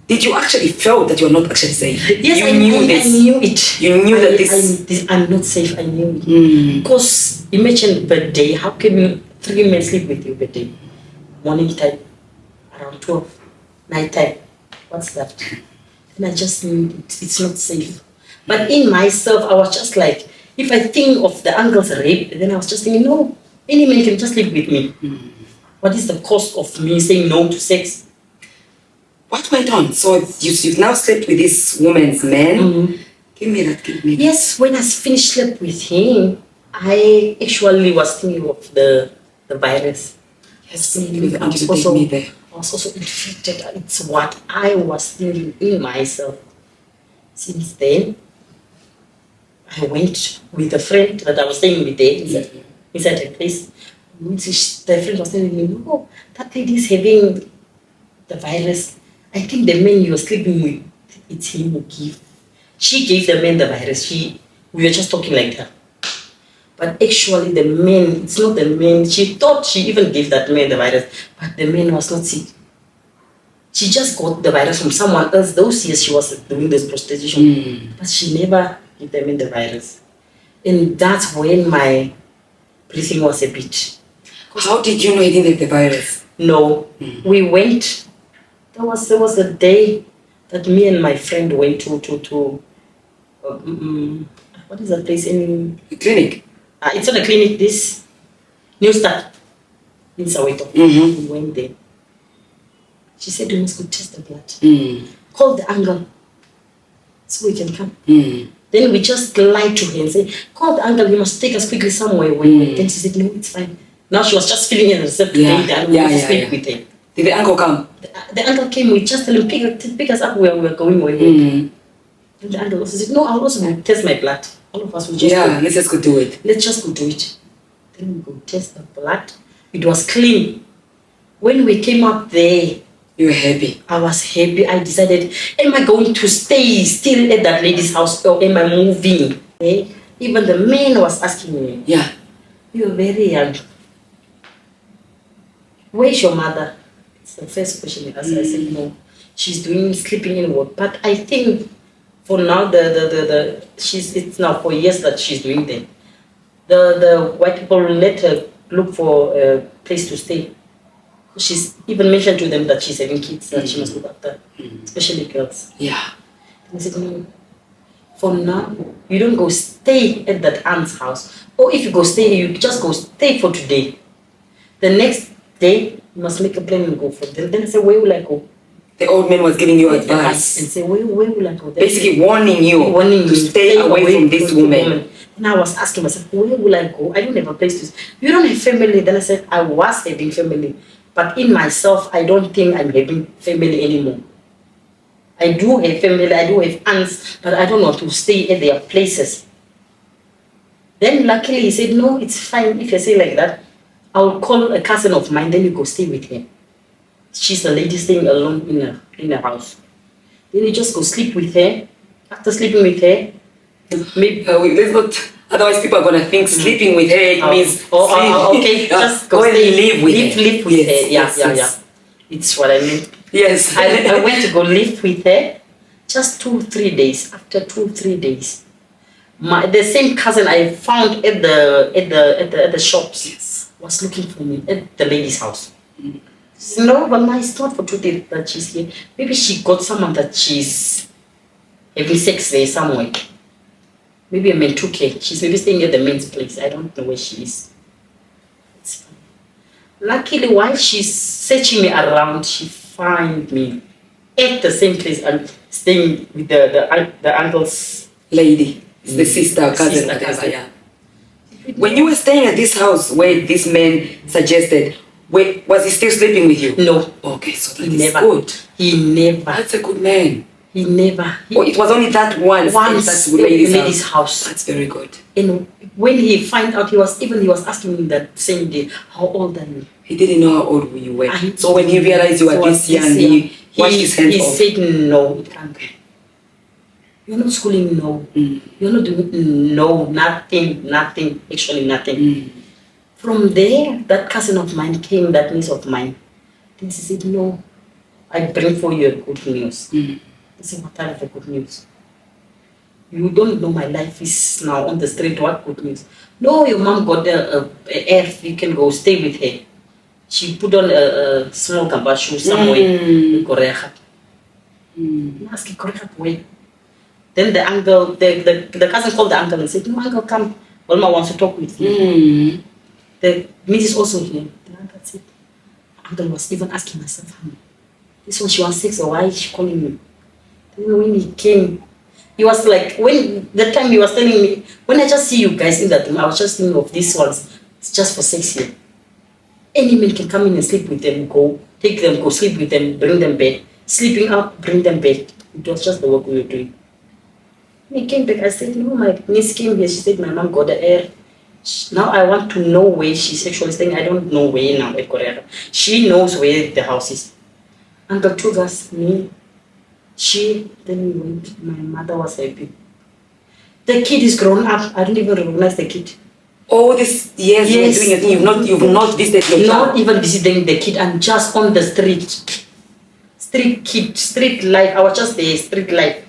Did you actually feel that you were not actually safe? Yes, you I knew this. I knew it. You knew that this. I'm not safe. I knew it. Because imagine per day. How can you 3 men sleep with you per day? Morning time, around 12, night time. What's that? And I just knew it's not safe. But in myself, I was just like, if I think of the uncle's rape, then I was just thinking, no, any man can just live with me. What is the cost of me saying no to sex? What went on? So you've now slept with this woman's man. Give me that. Yes, when I finished slept with him, I actually was thinking of the virus. Yes, I was also infected. It's what I was thinking in myself. Since then, I went with a friend that I was staying with there inside a place. The friend was telling me, no, that lady is having the virus. I think the man you were sleeping with, it's him who gave. She gave the man the virus. We were just talking like that. But actually the man, it's not the man. She thought she even gave that man the virus, but the man was not sick. She just got the virus from someone else. Those years she was doing this prostitution, but she never gave the man the virus. And that's when my breathing was a bit. How did you know he didn't have the virus? No, we went. There was a day that me and my friend went to what is that place in the clinic? It's not a clinic. This New Start in Soweto. We went there. She said we must go test the blood. Call the uncle so we can come. Then we just lied to her and say, call the uncle, he must take us quickly somewhere. Then she said, no, it's fine. Now she was just feeling in herself today that we must speak with her. Did the uncle come? The uncle came, we just tell him, pick us up where we were going. And the uncle also said, no, I'll also test my blood. All of us will just go. Let's just go do it. Let's just go do it. Then we go test the blood. It was clean. When we came up there, you were happy? I was happy. I decided, am I going to stay still at that lady's house or am I moving? Even the man was asking me, you're very young. Where's your mother? It's the first question he asked. I said, no, she's sleeping in work. But I think for now, it's now 4 years that she's doing that. The white people let her look for a place to stay. She's even mentioned to them that she's having kids that she must look after, especially girls. And I said, no, for now, you don't go stay at that aunt's house. Or if you go stay, you just go stay for today. The next day, you must make a plan and go for them. Then I said, where will I go? The old man was giving you advice. And say, where will I go? Basically warning you to stay away from this woman. And I was asking myself, where will I go? I don't have a place to stay. You don't have family. Then I said, I was having family. But in myself, I don't think I'm having family anymore. I do have family, I do have aunts, but I don't want to stay at their places. Then luckily he said, no, it's fine. If you say like that, I'll call a cousin of mine, then you go stay with her. She's a lady staying alone in a house. Then you just go sleep with her. After sleeping with her, maybe... let's not... Otherwise, people are going to think sleeping with her means okay, just go and live with her. Yeah. It's what I mean. Yes. I went to go live with her just 2-3 days. After 2-3 days, the same cousin I found at the shops was looking for me at the lady's house. No, but it's not for 2 days that she's here. Maybe she got someone that she's having sex there somewhere. Maybe a man took her. She's maybe staying at the men's place. I don't know where she is. It's fine. Luckily, while she's searching me around, she found me at the same place and staying with the uncle's lady. It's the sister, cousin, whatever. When you were staying at this house where this man suggested, was he still sleeping with you? No. Okay, so that is good. He never. That's a good man. He never. It was only that once at the lady's house. That's very good. And when he found out, he was asking me that same day, how old are you? He didn't know how old you were. So when he realized you were this young, he washed his hands off. He said, no, it can't be. You're not schooling, no. You're not doing, no, nothing, actually nothing. From there, that cousin of mine came, that niece of mine. Then she said, no, I bring for you a good news. I said, what are the good news? You don't know my life is now on the street. What good news? No, your mom got a air. You can go stay with her. She put on a small gamba shoe somewhere in Korea. Ask Korea where. Then the uncle, the cousin called the uncle and said, no, uncle, come. Olma wants to talk with you. The Mrs. also here. The uncle said, uncle was even asking myself, this one she wants sex, or why is she calling me? Then when he came, he was like, when the time he was telling me, when I just see you guys in that room, I was just thinking of these ones. It's just for sex here. Any man can come in and sleep with them, go, take them, go sleep with them, bring them back. Sleeping out, bring them back. It was just the work we were doing. When he came back, I said, no, my niece came here. She said, my mom got the air. Now I want to know where she's actually staying. I don't know where now at Korea. She knows where the house is. Uncle told us, me, then we went. My mother was happy. The kid is grown up. I don't even recognize the kid. All these years you were doing it, you've not visited your child. Not even visiting the kid. I'm just on the street. Street kid, street life. I was just there, street life,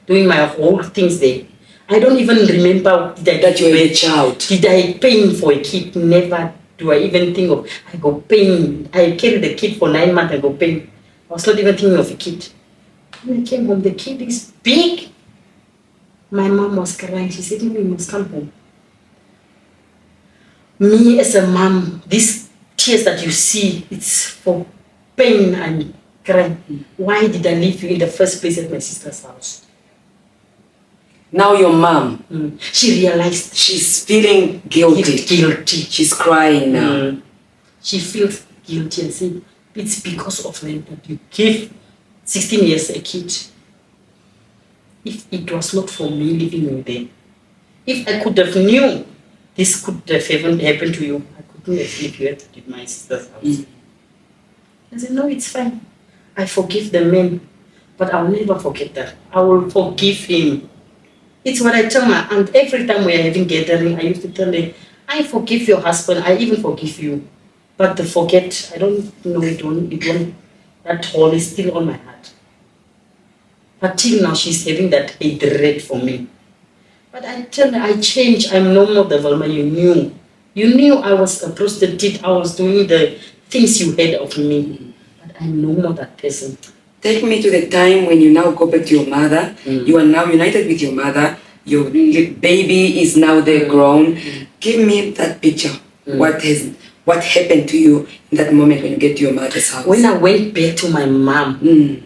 doing my whole things there. I don't even remember that you were a child. Did I pay for a kid? Never do I even think of. I go paying. I carried the kid for 9 months. I go paying. I was not even thinking of a kid. When I came home, the kid is big. My mom was crying. She said, "We must come home." Me as a mom, these tears that you see, it's for pain and crying. Why did I leave you in the first place at my sister's house? Now your mom, she realized she's feeling guilty. She's crying now. She feels guilty and saying, it's because of them that you gave 16 years a kid. If it was not for me living with them, if I could have knew this could have happened to you, I couldn't have lived here at my sister's house. I said, no, it's fine. I forgive the man, but I'll never forget that. I will forgive him. It's what I tell my aunt every time we are having gathering. I used to tell her, I forgive your husband. I even forgive you. But the forget, I don't know, it won't, that hole is still on my heart. But till now, she's having that hatred for me. But I tell her, I changed. I'm no more the Velma you knew. You knew I was a prostitute. I was doing the things you had of me. But I'm no more that person. Take me to the time when you now go back to your mother. You are now united with your mother. Your baby is now there grown. Give me that picture. What happened to you in that moment when you get to your mother's house? When I went back to my mom.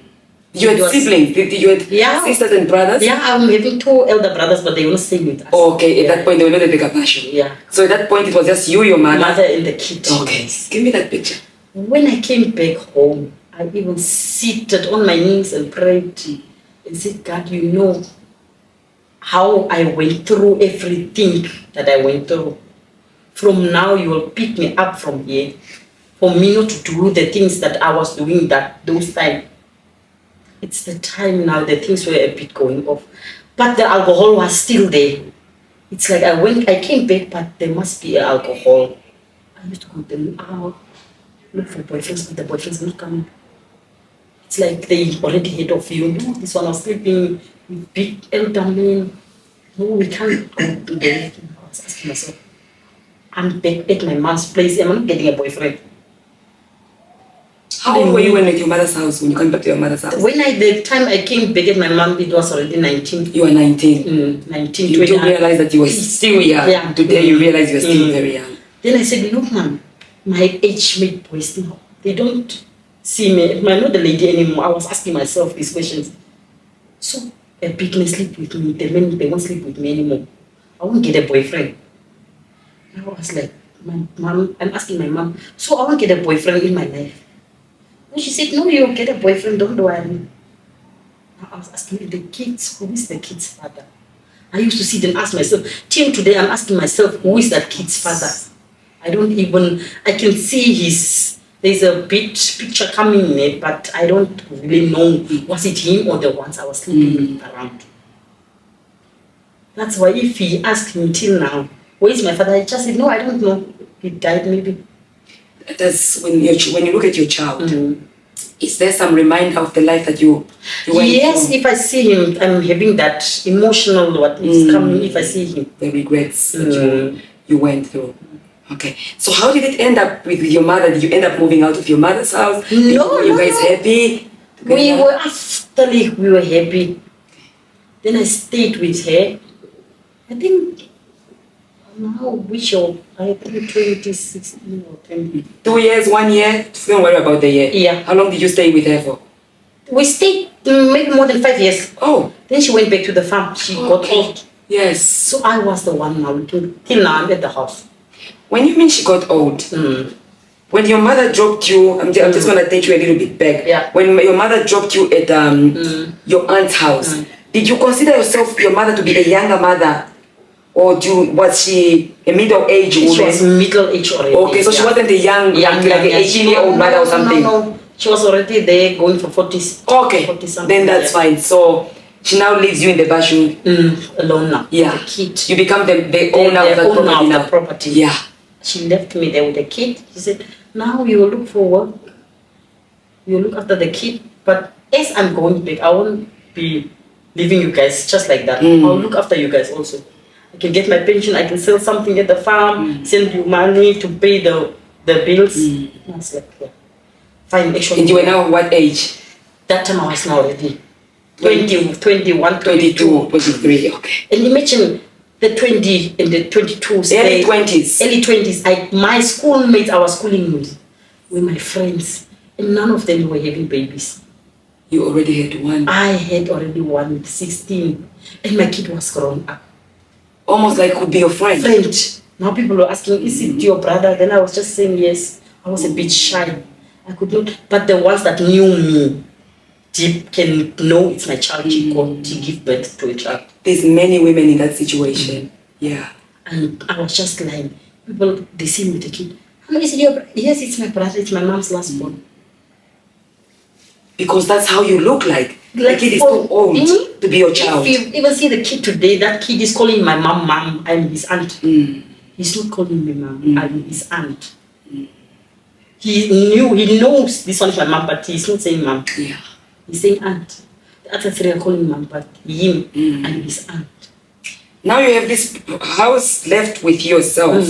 You had siblings? You had sisters and brothers? Yeah, I'm having 2 elder brothers, but they won't stay with us. Oh, okay, at that point they were not at the Kapashu. Yeah. So at that point it was just you, your mother? Mother and the kid. Okay, give me that picture. When I came back home, I even seated on my knees and prayed and said, God, you know how I went through everything that I went through. From now, you will pick me up from here for me not to do the things that I was doing those times. It's the time now, the things were a bit going off. But the alcohol was still there. It's like I came back, but there must be alcohol. I used to go them out, look for boyfriends, but the boyfriends are not coming. It's like they already heard of you. No, this one was sleeping with big elder men. No, we can't go to the I was asking myself, I'm back at my mom's place. I'm not getting a boyfriend. How old were you when at your mother's house, when you came back to your mother's house? The time I came back at my mom, it was already 19. You were 19? 19, you 20. didn't realize that you were still young. Yeah. Today you realize you were still very young. Then I said, look, mom, my age-mate boys now, they don't see me. I'm not the lady anymore. I was asking myself these questions. So, a big man sleep with me. The men, they won't sleep with me anymore. I won't get a boyfriend. I was like, I'm asking my mom, so I won't get a boyfriend in my life. And she said, no, you'll get a boyfriend, don't worry. I was asking the kids, who is the kid's father? I used to sit and ask myself, till today I'm asking myself, who is that kid's father? I can see there's a big picture coming in it, but I don't really know, was it him or the ones I was sleeping around? That's why if he asked me till now, where is my father? I just said, no, I don't know. He died maybe. That's when you look at your child, Is there some reminder of the life that you went Yes, through? if I see him, I'm having that emotional what is coming if I see him. The regrets that you went through. Okay. So how did it end up with your mother? Did you end up moving out of your mother's house? Were you guys happy? We were we were happy. Then I stayed with her. I think now which year? I think 2016 or 20. 2 years, 1 year? Don't worry about the year. Yeah. How long did you stay with her for? We stayed maybe more than 5 years. Oh. Then she went back to the farm. She got old. Yes. So I was the one now till now I'm at the house. When you mean she got old, when your mother dropped you, I'm just going to take you a little bit back. Yeah. When your mother dropped you at your aunt's house, did you consider your mother to be a younger mother? Or was she a middle-aged woman? She was middle-aged already. Okay, so she wasn't a young, like an 18-year-old mother or something? No. She was already there going for 40s. Okay, 40 then that's fine. So she now leaves you in the Bashu. Alone now. Yeah. The kid. You become the owner of the property. Yeah. She left me there with the kid. She said, now you will look for work. You will look after the kid. But as I'm going back, I won't be leaving you guys just like that. I'll look after you guys also. I can get my pension, I can sell something at the farm, send you money to pay the bills. I was like, yeah. Fine, actually. And you were now what age? That time I was now already 20, 21, 22. 23, okay. And imagine the 20 and the 22. Early 20s. Early 20s. My schoolmates I was schooling with were my friends. And none of them were having babies. You already had one? I had already one with 16. And my kid was grown up. Almost like could be your friend. Now people were asking, is it your brother? Then I was just saying yes. I was a bit shy. I could not. But the ones that knew me deep can know it's my child. She got to give birth to a child. There's many women in that situation. Yeah. And I was just lying. People, they see me with the kid. Is it your brother? Yes, it's my brother. It's my mom's last born. Because that's how you look like. The kid is too old to be your child. If you even see the kid today, that kid is calling my mom. I'm his aunt. He's not calling me mom. I'm his aunt. He knows this one is my mom, but he's not saying mom. Yeah. He's saying aunt. The other three are calling mom, but him, I'm his aunt. Now you have this house left with yourself.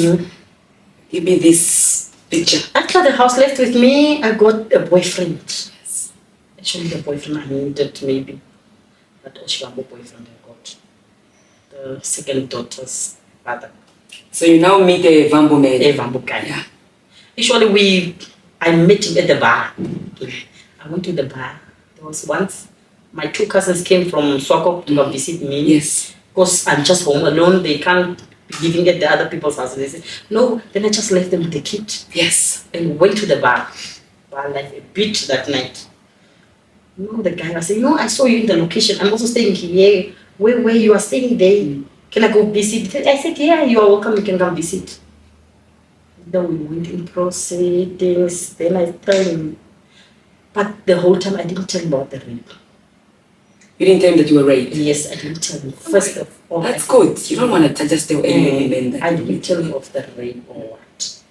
Give me this picture. After the house left with me, I got a boyfriend. Actually, the boyfriend I needed maybe. But Oshiwambo boyfriend I got. The second daughter's father. So you now meet a Vambo man. A Vambo guy. Yeah. Actually, I met him at the bar. I went to the bar. There was once, my two cousins came from Swakop to come visit me. Yes. Because I'm just home alone. They can't be living at the other people's houses. They said, no. Then I just left them with the kid. Yes. And went to the bar. Bar like a bit that night. The guy was saying, I saw you in the location. I'm also staying here. Where you are staying there? Can I go visit? I said, yeah, you are welcome. You can come visit. Then we went in proceedings. Then I told him. But the whole time I didn't tell him about the rape. You didn't tell him that you were raped? Yes, I didn't tell him. First of all. That's good. You don't want to just tell any women that. I didn't tell him of the rape or what.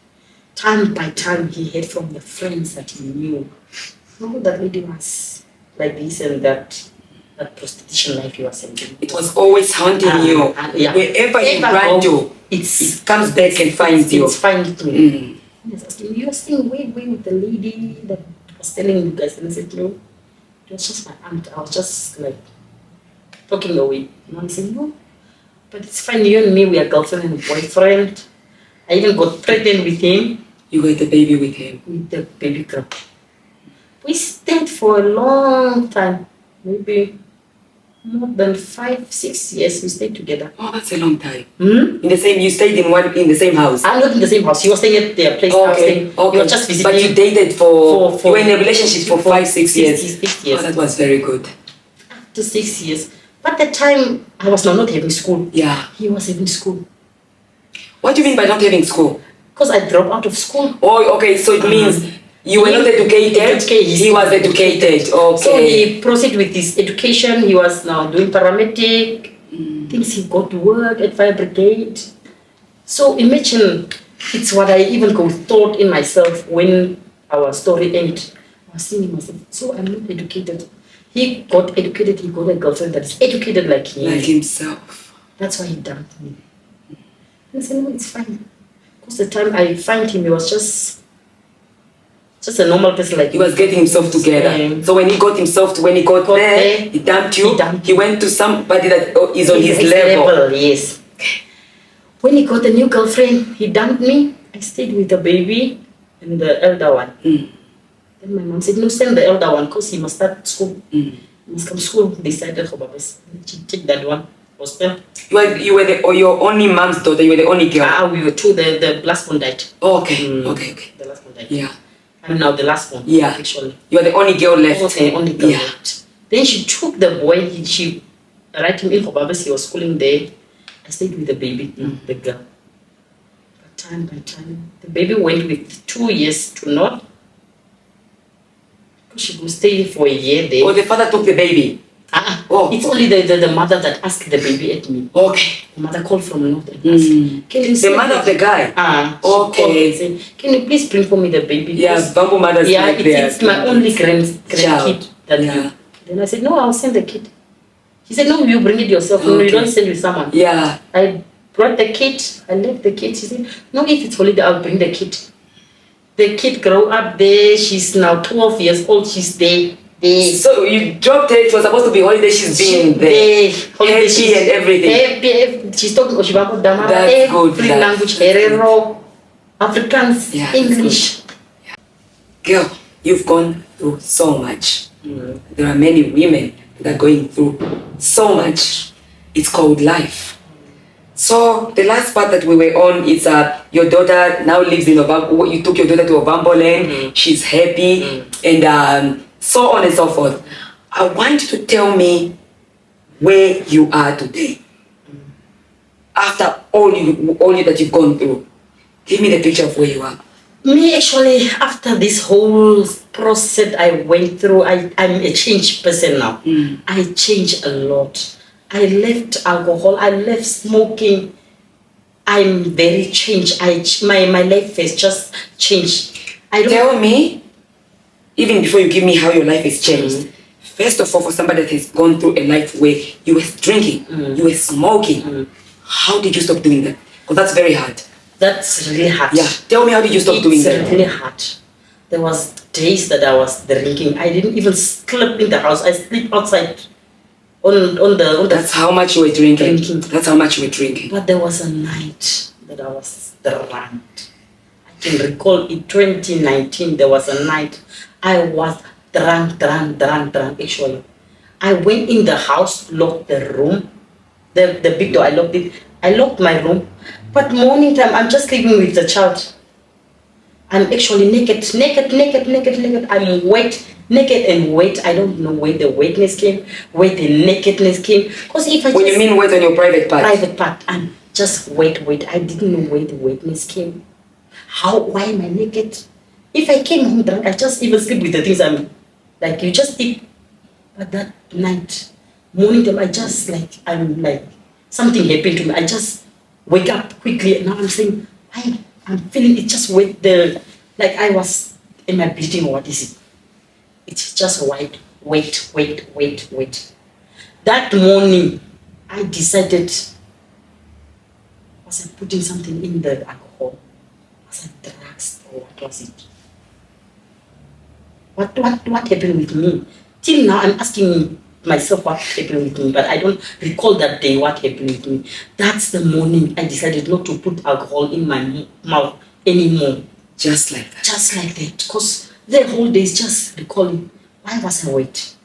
Time by time he heard from the friends that he knew. That lady was like this and that prostitution life he was having. It was always haunting you. Yeah. Wherever you run to, it comes back and finds you. It's finding me. Yes, asking, you are staying way with the lady that was telling you guys. And I said, no, it was just my aunt. I was just like talking away. And I'm saying, no, but it's fine. You and me, we are girlfriend and boyfriend. I even got pregnant with him. You had the baby with him? With the baby girl. We stayed for a long time, maybe more than 5-6 years. We stayed together. Oh, that's a long time. You stayed in the same house. I'm not in the same house. He was staying at their place. Okay. He was just visiting. But you dated for you were in a relationship for 5-6 years. 6 years. Oh, that was very good. After 6 years, but the time I was not having school. Yeah. He was having school. What do you mean by not having school? Because I dropped out of school. Oh, okay. So it means. You were not educated, he was educated. Okay. So he proceeded with his education. He was now doing paramedic. Things he got to work at fire brigade. So imagine, it's what I even thought in myself when our story ended. I was thinking myself, so I'm not educated. He got educated, he got a girlfriend that is educated like him. Like himself. That's why he dumped me. And I said, no, it's fine. Because the time I find him, he was just a normal person like he was getting himself together. So when he got there, he dumped you. He went to somebody that is on his level. Yes. When he got a new girlfriend, he dumped me. I stayed with the baby and the elder one. Then my mom said, no, send the elder one because he must start school. He must come to school. They decided for Babas. Take that one. You were your only mom's daughter. You were the only girl. We were two. The last one died. Oh, okay. Okay. The last one died. Yeah. I'm now the last one. Yeah. Actually. You are the only girl left. Okay, only girl left. Then she took the boy. She write him in for Babas. He was schooling there. I stayed with the baby, the girl. But time by time, the baby went with 2 years to North. She would stay for a year there. Oh, the father took the baby. It's only the mother that asked the baby at me. Okay. The mother called from North and asked, can you the mother of the guy? Okay. Said, can you please bring for me the baby? Yeah, Bamboo mothers like it's my only grandkid. Then I said, no, I'll send the kid. She said, no, you bring it yourself. No, you don't send with someone. Yeah. I brought the kid. I left the kid. She said, no, if it's holiday, I'll bring the kid. The kid grew up there. She's now 12 years old. She's there. So you dropped her. It was supposed to be holiday. She's been there. Happy and everything. Happy. She's talking Oshibago Damara. That's good. Free language. Herero. Afrikaans. English. Girl, you've gone through so much. There are many women that are going through so much. It's called life. So the last part that we were on is your daughter now lives in Ovambo. You took your daughter to Ovambo land. She's happy and so on and so forth. I want you to tell me where you are today. After all that you've gone through, give me the picture of where you are. Me, actually, after this whole process I went through, I'm a changed person now. I changed a lot. I left alcohol. I left smoking. I'm very changed. My life has just changed. Tell me, even before you give me how your life has changed, first of all, for somebody that has gone through a life where you were drinking, you were smoking, how did you stop doing that? Because that's very hard. That's really hard. Yeah. Tell me, how did you stop doing that? It's really hard. There was days that I was drinking. I didn't even sleep in the house. I sleep outside. On the. That's how much you were drinking. That's how much you were drinking. But there was a night that I was drunk. I can recall in 2019 there was a night I was drunk. Actually, I went in the house, locked the room, the big door. I locked it. I locked my room. But morning time, I'm just sleeping with the child. I'm actually naked. I'm wet, naked and wet. I don't know where the wetness came, where the nakedness came. Because if I when you mean wet on your private part? Private part. I'm just wet. I didn't know where the wetness came. Why am I naked? If I came home drunk, I just even sleep with the things like you just eat. But that night, morning time, I'm like, something happened to me. I just wake up quickly and now I'm saying, I'm feeling it just wet like I was, am I bleeding or what is it? It's just wet. That morning, I decided, was I putting something in the alcohol? Was it drugs or what was it? What happened with me? Till now, I'm asking myself what happened with me, but I don't recall that day what happened with me. That's the morning I decided not to put alcohol in my mouth anymore. Just like that? Just like that. Because the whole day is just recalling, why was I wait?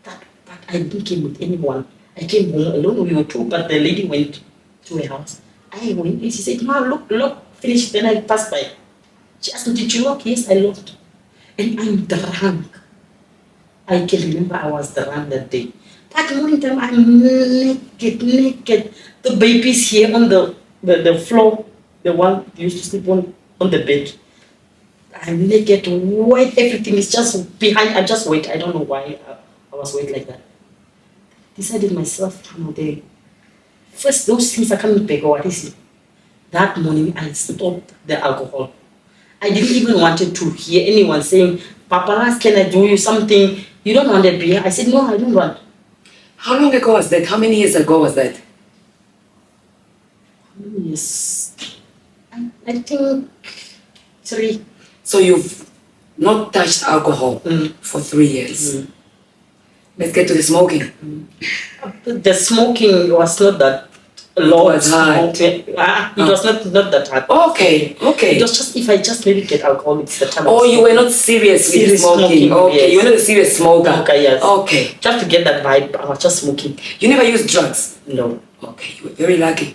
But I didn't came with anyone. I came home alone. We were two, but the lady went to her house. I went and she said, "Ma, look, finish." Then I passed by. She asked me, "Did you lock?" Yes, I locked. And I'm drunk. I can remember I was drunk that day. That morning time, I'm naked. The baby's here on the floor, the one you used to sleep on the bed. I'm naked, wet, everything is just behind. I just wait. I don't know why I was wet like that. Decided myself, first those things are coming back. What is it? That morning I stopped the alcohol. I didn't even wanted to hear anyone saying, Papa, can I do you something? You don't want a beer? I said, no, I don't want. How long ago was that? How many years ago was that? Yes. I think 3. So you've not touched alcohol for 3 years. Let's get to the smoking. The smoking was not that low. It was hard. It was not that hard. Okay. It was just if I just maybe get alcohol, it's the time. Oh, you were not serious with smoking. Okay, yes. you were not a serious smoker. Okay, yes. Okay. Just to get that vibe, I was just smoking. You never used drugs? No. Okay, you were very lucky.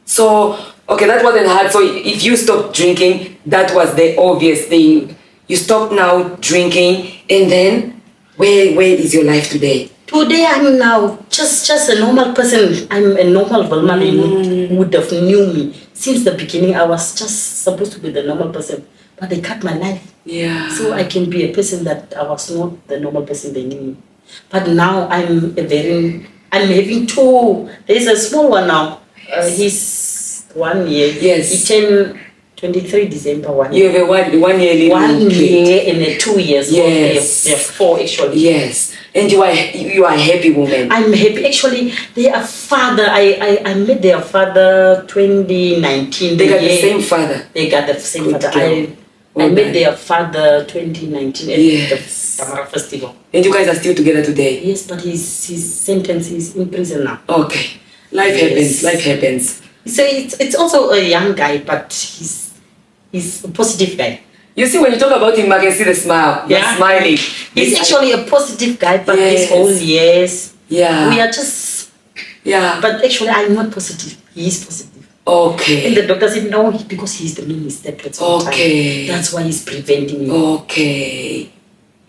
So, okay, that wasn't hard. So if you stopped drinking, that was the obvious thing. You stopped now drinking, and then where is your life today? Today I'm now just a normal person. I'm a normal woman who would have knew me. Since the beginning, I was just supposed to be the normal person. But they cut my life. Yeah. So I can be a person that I was not the normal person they knew me. But now I'm having 2. There's a small one now. He's 1 year. Yes. He turned 23 December 1 You year. have a 1 year little 1 kid. year and a 2 years. Yes. They're 4 actually. Yes. And you are a happy woman. I'm happy. Actually, their father, I met their father 2019. They got the same father. They got the same Good father. girl. I met their father 2019 at Yes. the Tamara Festival. And you guys are still together today? Yes, but his sentence is in prison now. Okay. Life happens. Life happens. So it's also a young guy, but he's a positive guy. You see, when you talk about him, I can see the smile. You're smiling. He's actually a positive guy, but these whole years, we are just... Yeah. But actually, I'm not positive. He is positive. Okay. And the doctor said, no, because he's the minister. Okay. That's why he's preventing you. Okay.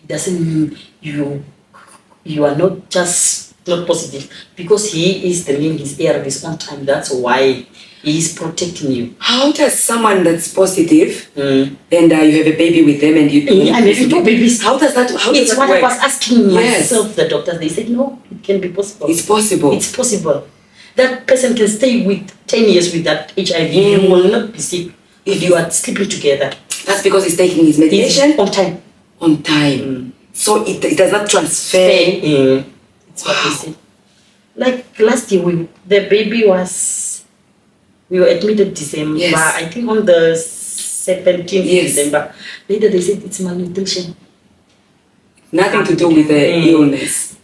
It doesn't mean you are not just not positive. Because he is the mean his ARVs on time. That's why he is protecting you. How does someone that's positive and you have a baby with them and you... I'm having 2 babies. How does that It's what work? I was asking Yes. myself, the doctors. They said, no, it can be possible. It's possible. It's possible. That person can stay with 10 years with that HIV. You will not be sick if you are sleeping together. That's because he's taking his medication? On time. On time. So it does not transfer. That's what they said. Like last year, the baby we were admitted December, I think on the 17th December. Later they said it's malnutrition. Nothing to do with the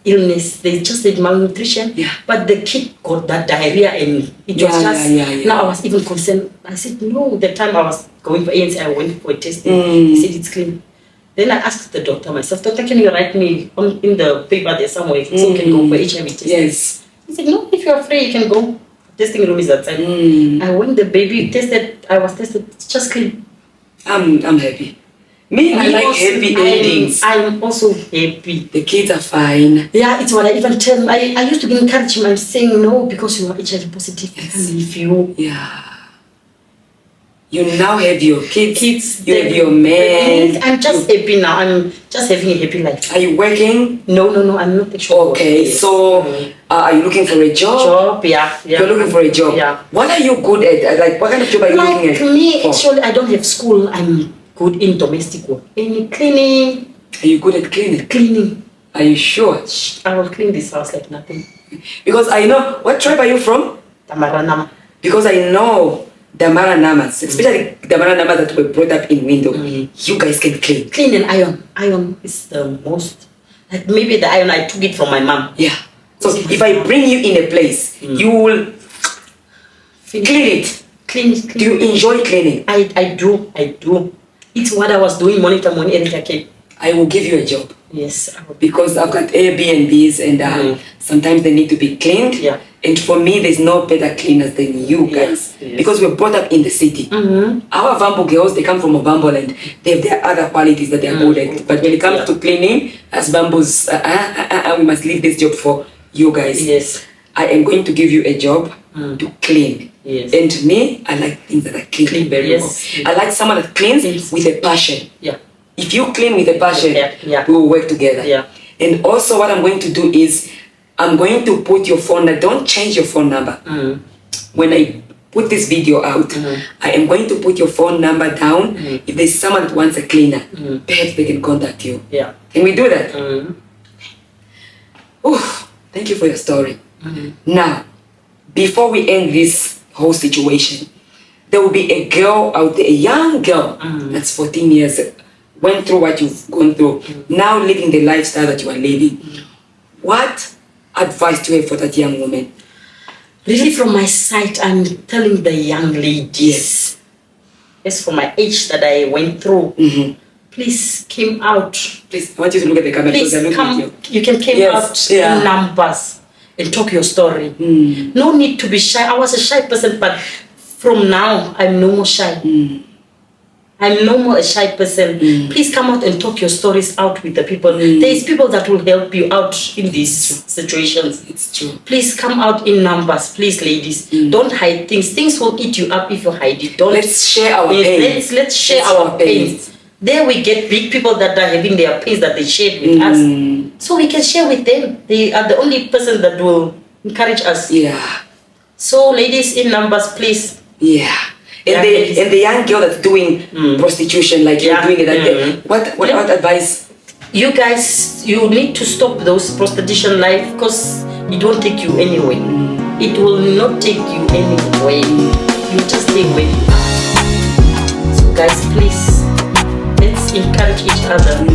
illness. They just said malnutrition, but the kid got that diarrhea and it was just, now I was even concerned. I said, no, the time I was going for ANC, I went for a testing. They said it's clean. Then I asked the doctor myself, doctor, can you write me in the paper there somewhere so you can go for HIV testing? Yes. He said, no, if you are free, you can go. Testing room is outside. And when the baby I was tested, it's just clean. I'm happy. I like happy endings. I'm also happy. The kids are fine. Yeah, it's what I even tell him. I used to encourage him. I'm saying, no, because you are HIV positive, I can't leave you. Yeah. You now have your kids, you have your man. I'm just happy now. I'm just having a happy life. Are you working? No, I'm not actually Okay, working. So are you looking for a job? Yeah. You're looking for a job? Yeah. What are you good at? Like, what kind of job are you looking at? Like me, actually, I don't have school. I'm good in domestic work. In cleaning. Are you good at cleaning? Cleaning. Are you sure? I will clean this house like nothing. Because I know, what tribe are you from? Tamara Nama. Because I know Damara Namas, especially Damara Namas that were brought up in window. You guys can clean. Clean and iron. Iron is the most. Like maybe the iron, I took it from my mom. Yeah. So if I bring you in a place, you will clean it. Clean it. Do you enjoy cleaning? I do. It's what I was doing monitor Erika came. I will give you a job. Yes. Because I've got Airbnbs and sometimes they need to be cleaned. Yeah. And for me, there's no better cleaners than you guys. Yes. Because we're brought up in the city. Our Vambo girls, they come from Ovambo and they have their other qualities that they are good at. But when it comes to cleaning, as Bambos, we must leave this job for you guys. Yes. I am going to give you a job to clean. Yes. And to me, I like things that are clean very well. I like someone that cleans with a passion. Yeah. If you clean with a passion, we will work together. Yeah. And also what I'm going to do is, I'm going to put your phone number. Don't change your phone number. When I put this video out, I am going to put your phone number down. If there's someone that wants a cleaner, perhaps they can contact you. Yeah. Can we do that? Thank you for your story. Now, before we end this whole situation, there will be a girl out there, a young girl that's 14 years, went through what you've gone through, now living the lifestyle that you are living. What advice do you have for that young woman? Really, from my side, I'm telling the young ladies, as for my age that I went through, please come out. Please, I want you to look at the camera. Please come. You can come out in numbers and talk your story. No need to be shy. I was a shy person, but from now, I'm no more shy. I'm no more a shy person. Please come out and talk your stories out with the people. There's people that will help you out in these situations. It's true. Please come out in numbers, please, ladies. Don't hide things. Things will eat you up if you hide it. Let's share our pains. Let's share our pains. There we get big people that are having their pains that they shared with us. So we can share with them. They are the only person that will encourage us. Yeah. So ladies, in numbers, please. Yeah. And the young girl that's doing prostitution, like you're doing it, what advice? You guys, you need to stop those prostitution life because it won't take you anywhere. It will not take you anywhere. You just stay where you are. So guys, please, let's encourage each other.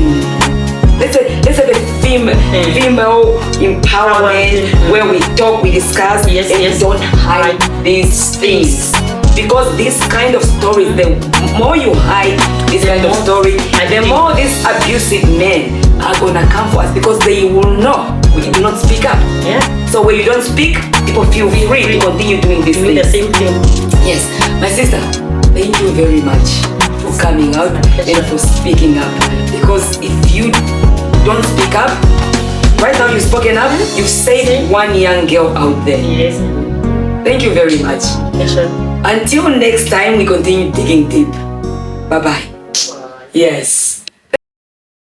Let's have a female empowerment where we talk, we discuss, and we don't hide these things. Because this kind of stories, the more you hide this kind of story, the more these abusive men are gonna come for us because they will know we do not speak up. Yeah. So when you don't speak, people feel free to continue doing this thing. The same thing. Yes, my sister, thank you very much for coming out and for speaking up. Because if you don't speak up, right now you've spoken up, you've saved one young girl out there. Yes. Thank you very much. Yes, sir. Until next time, we continue digging deep. Bye-bye. Bye. Yes.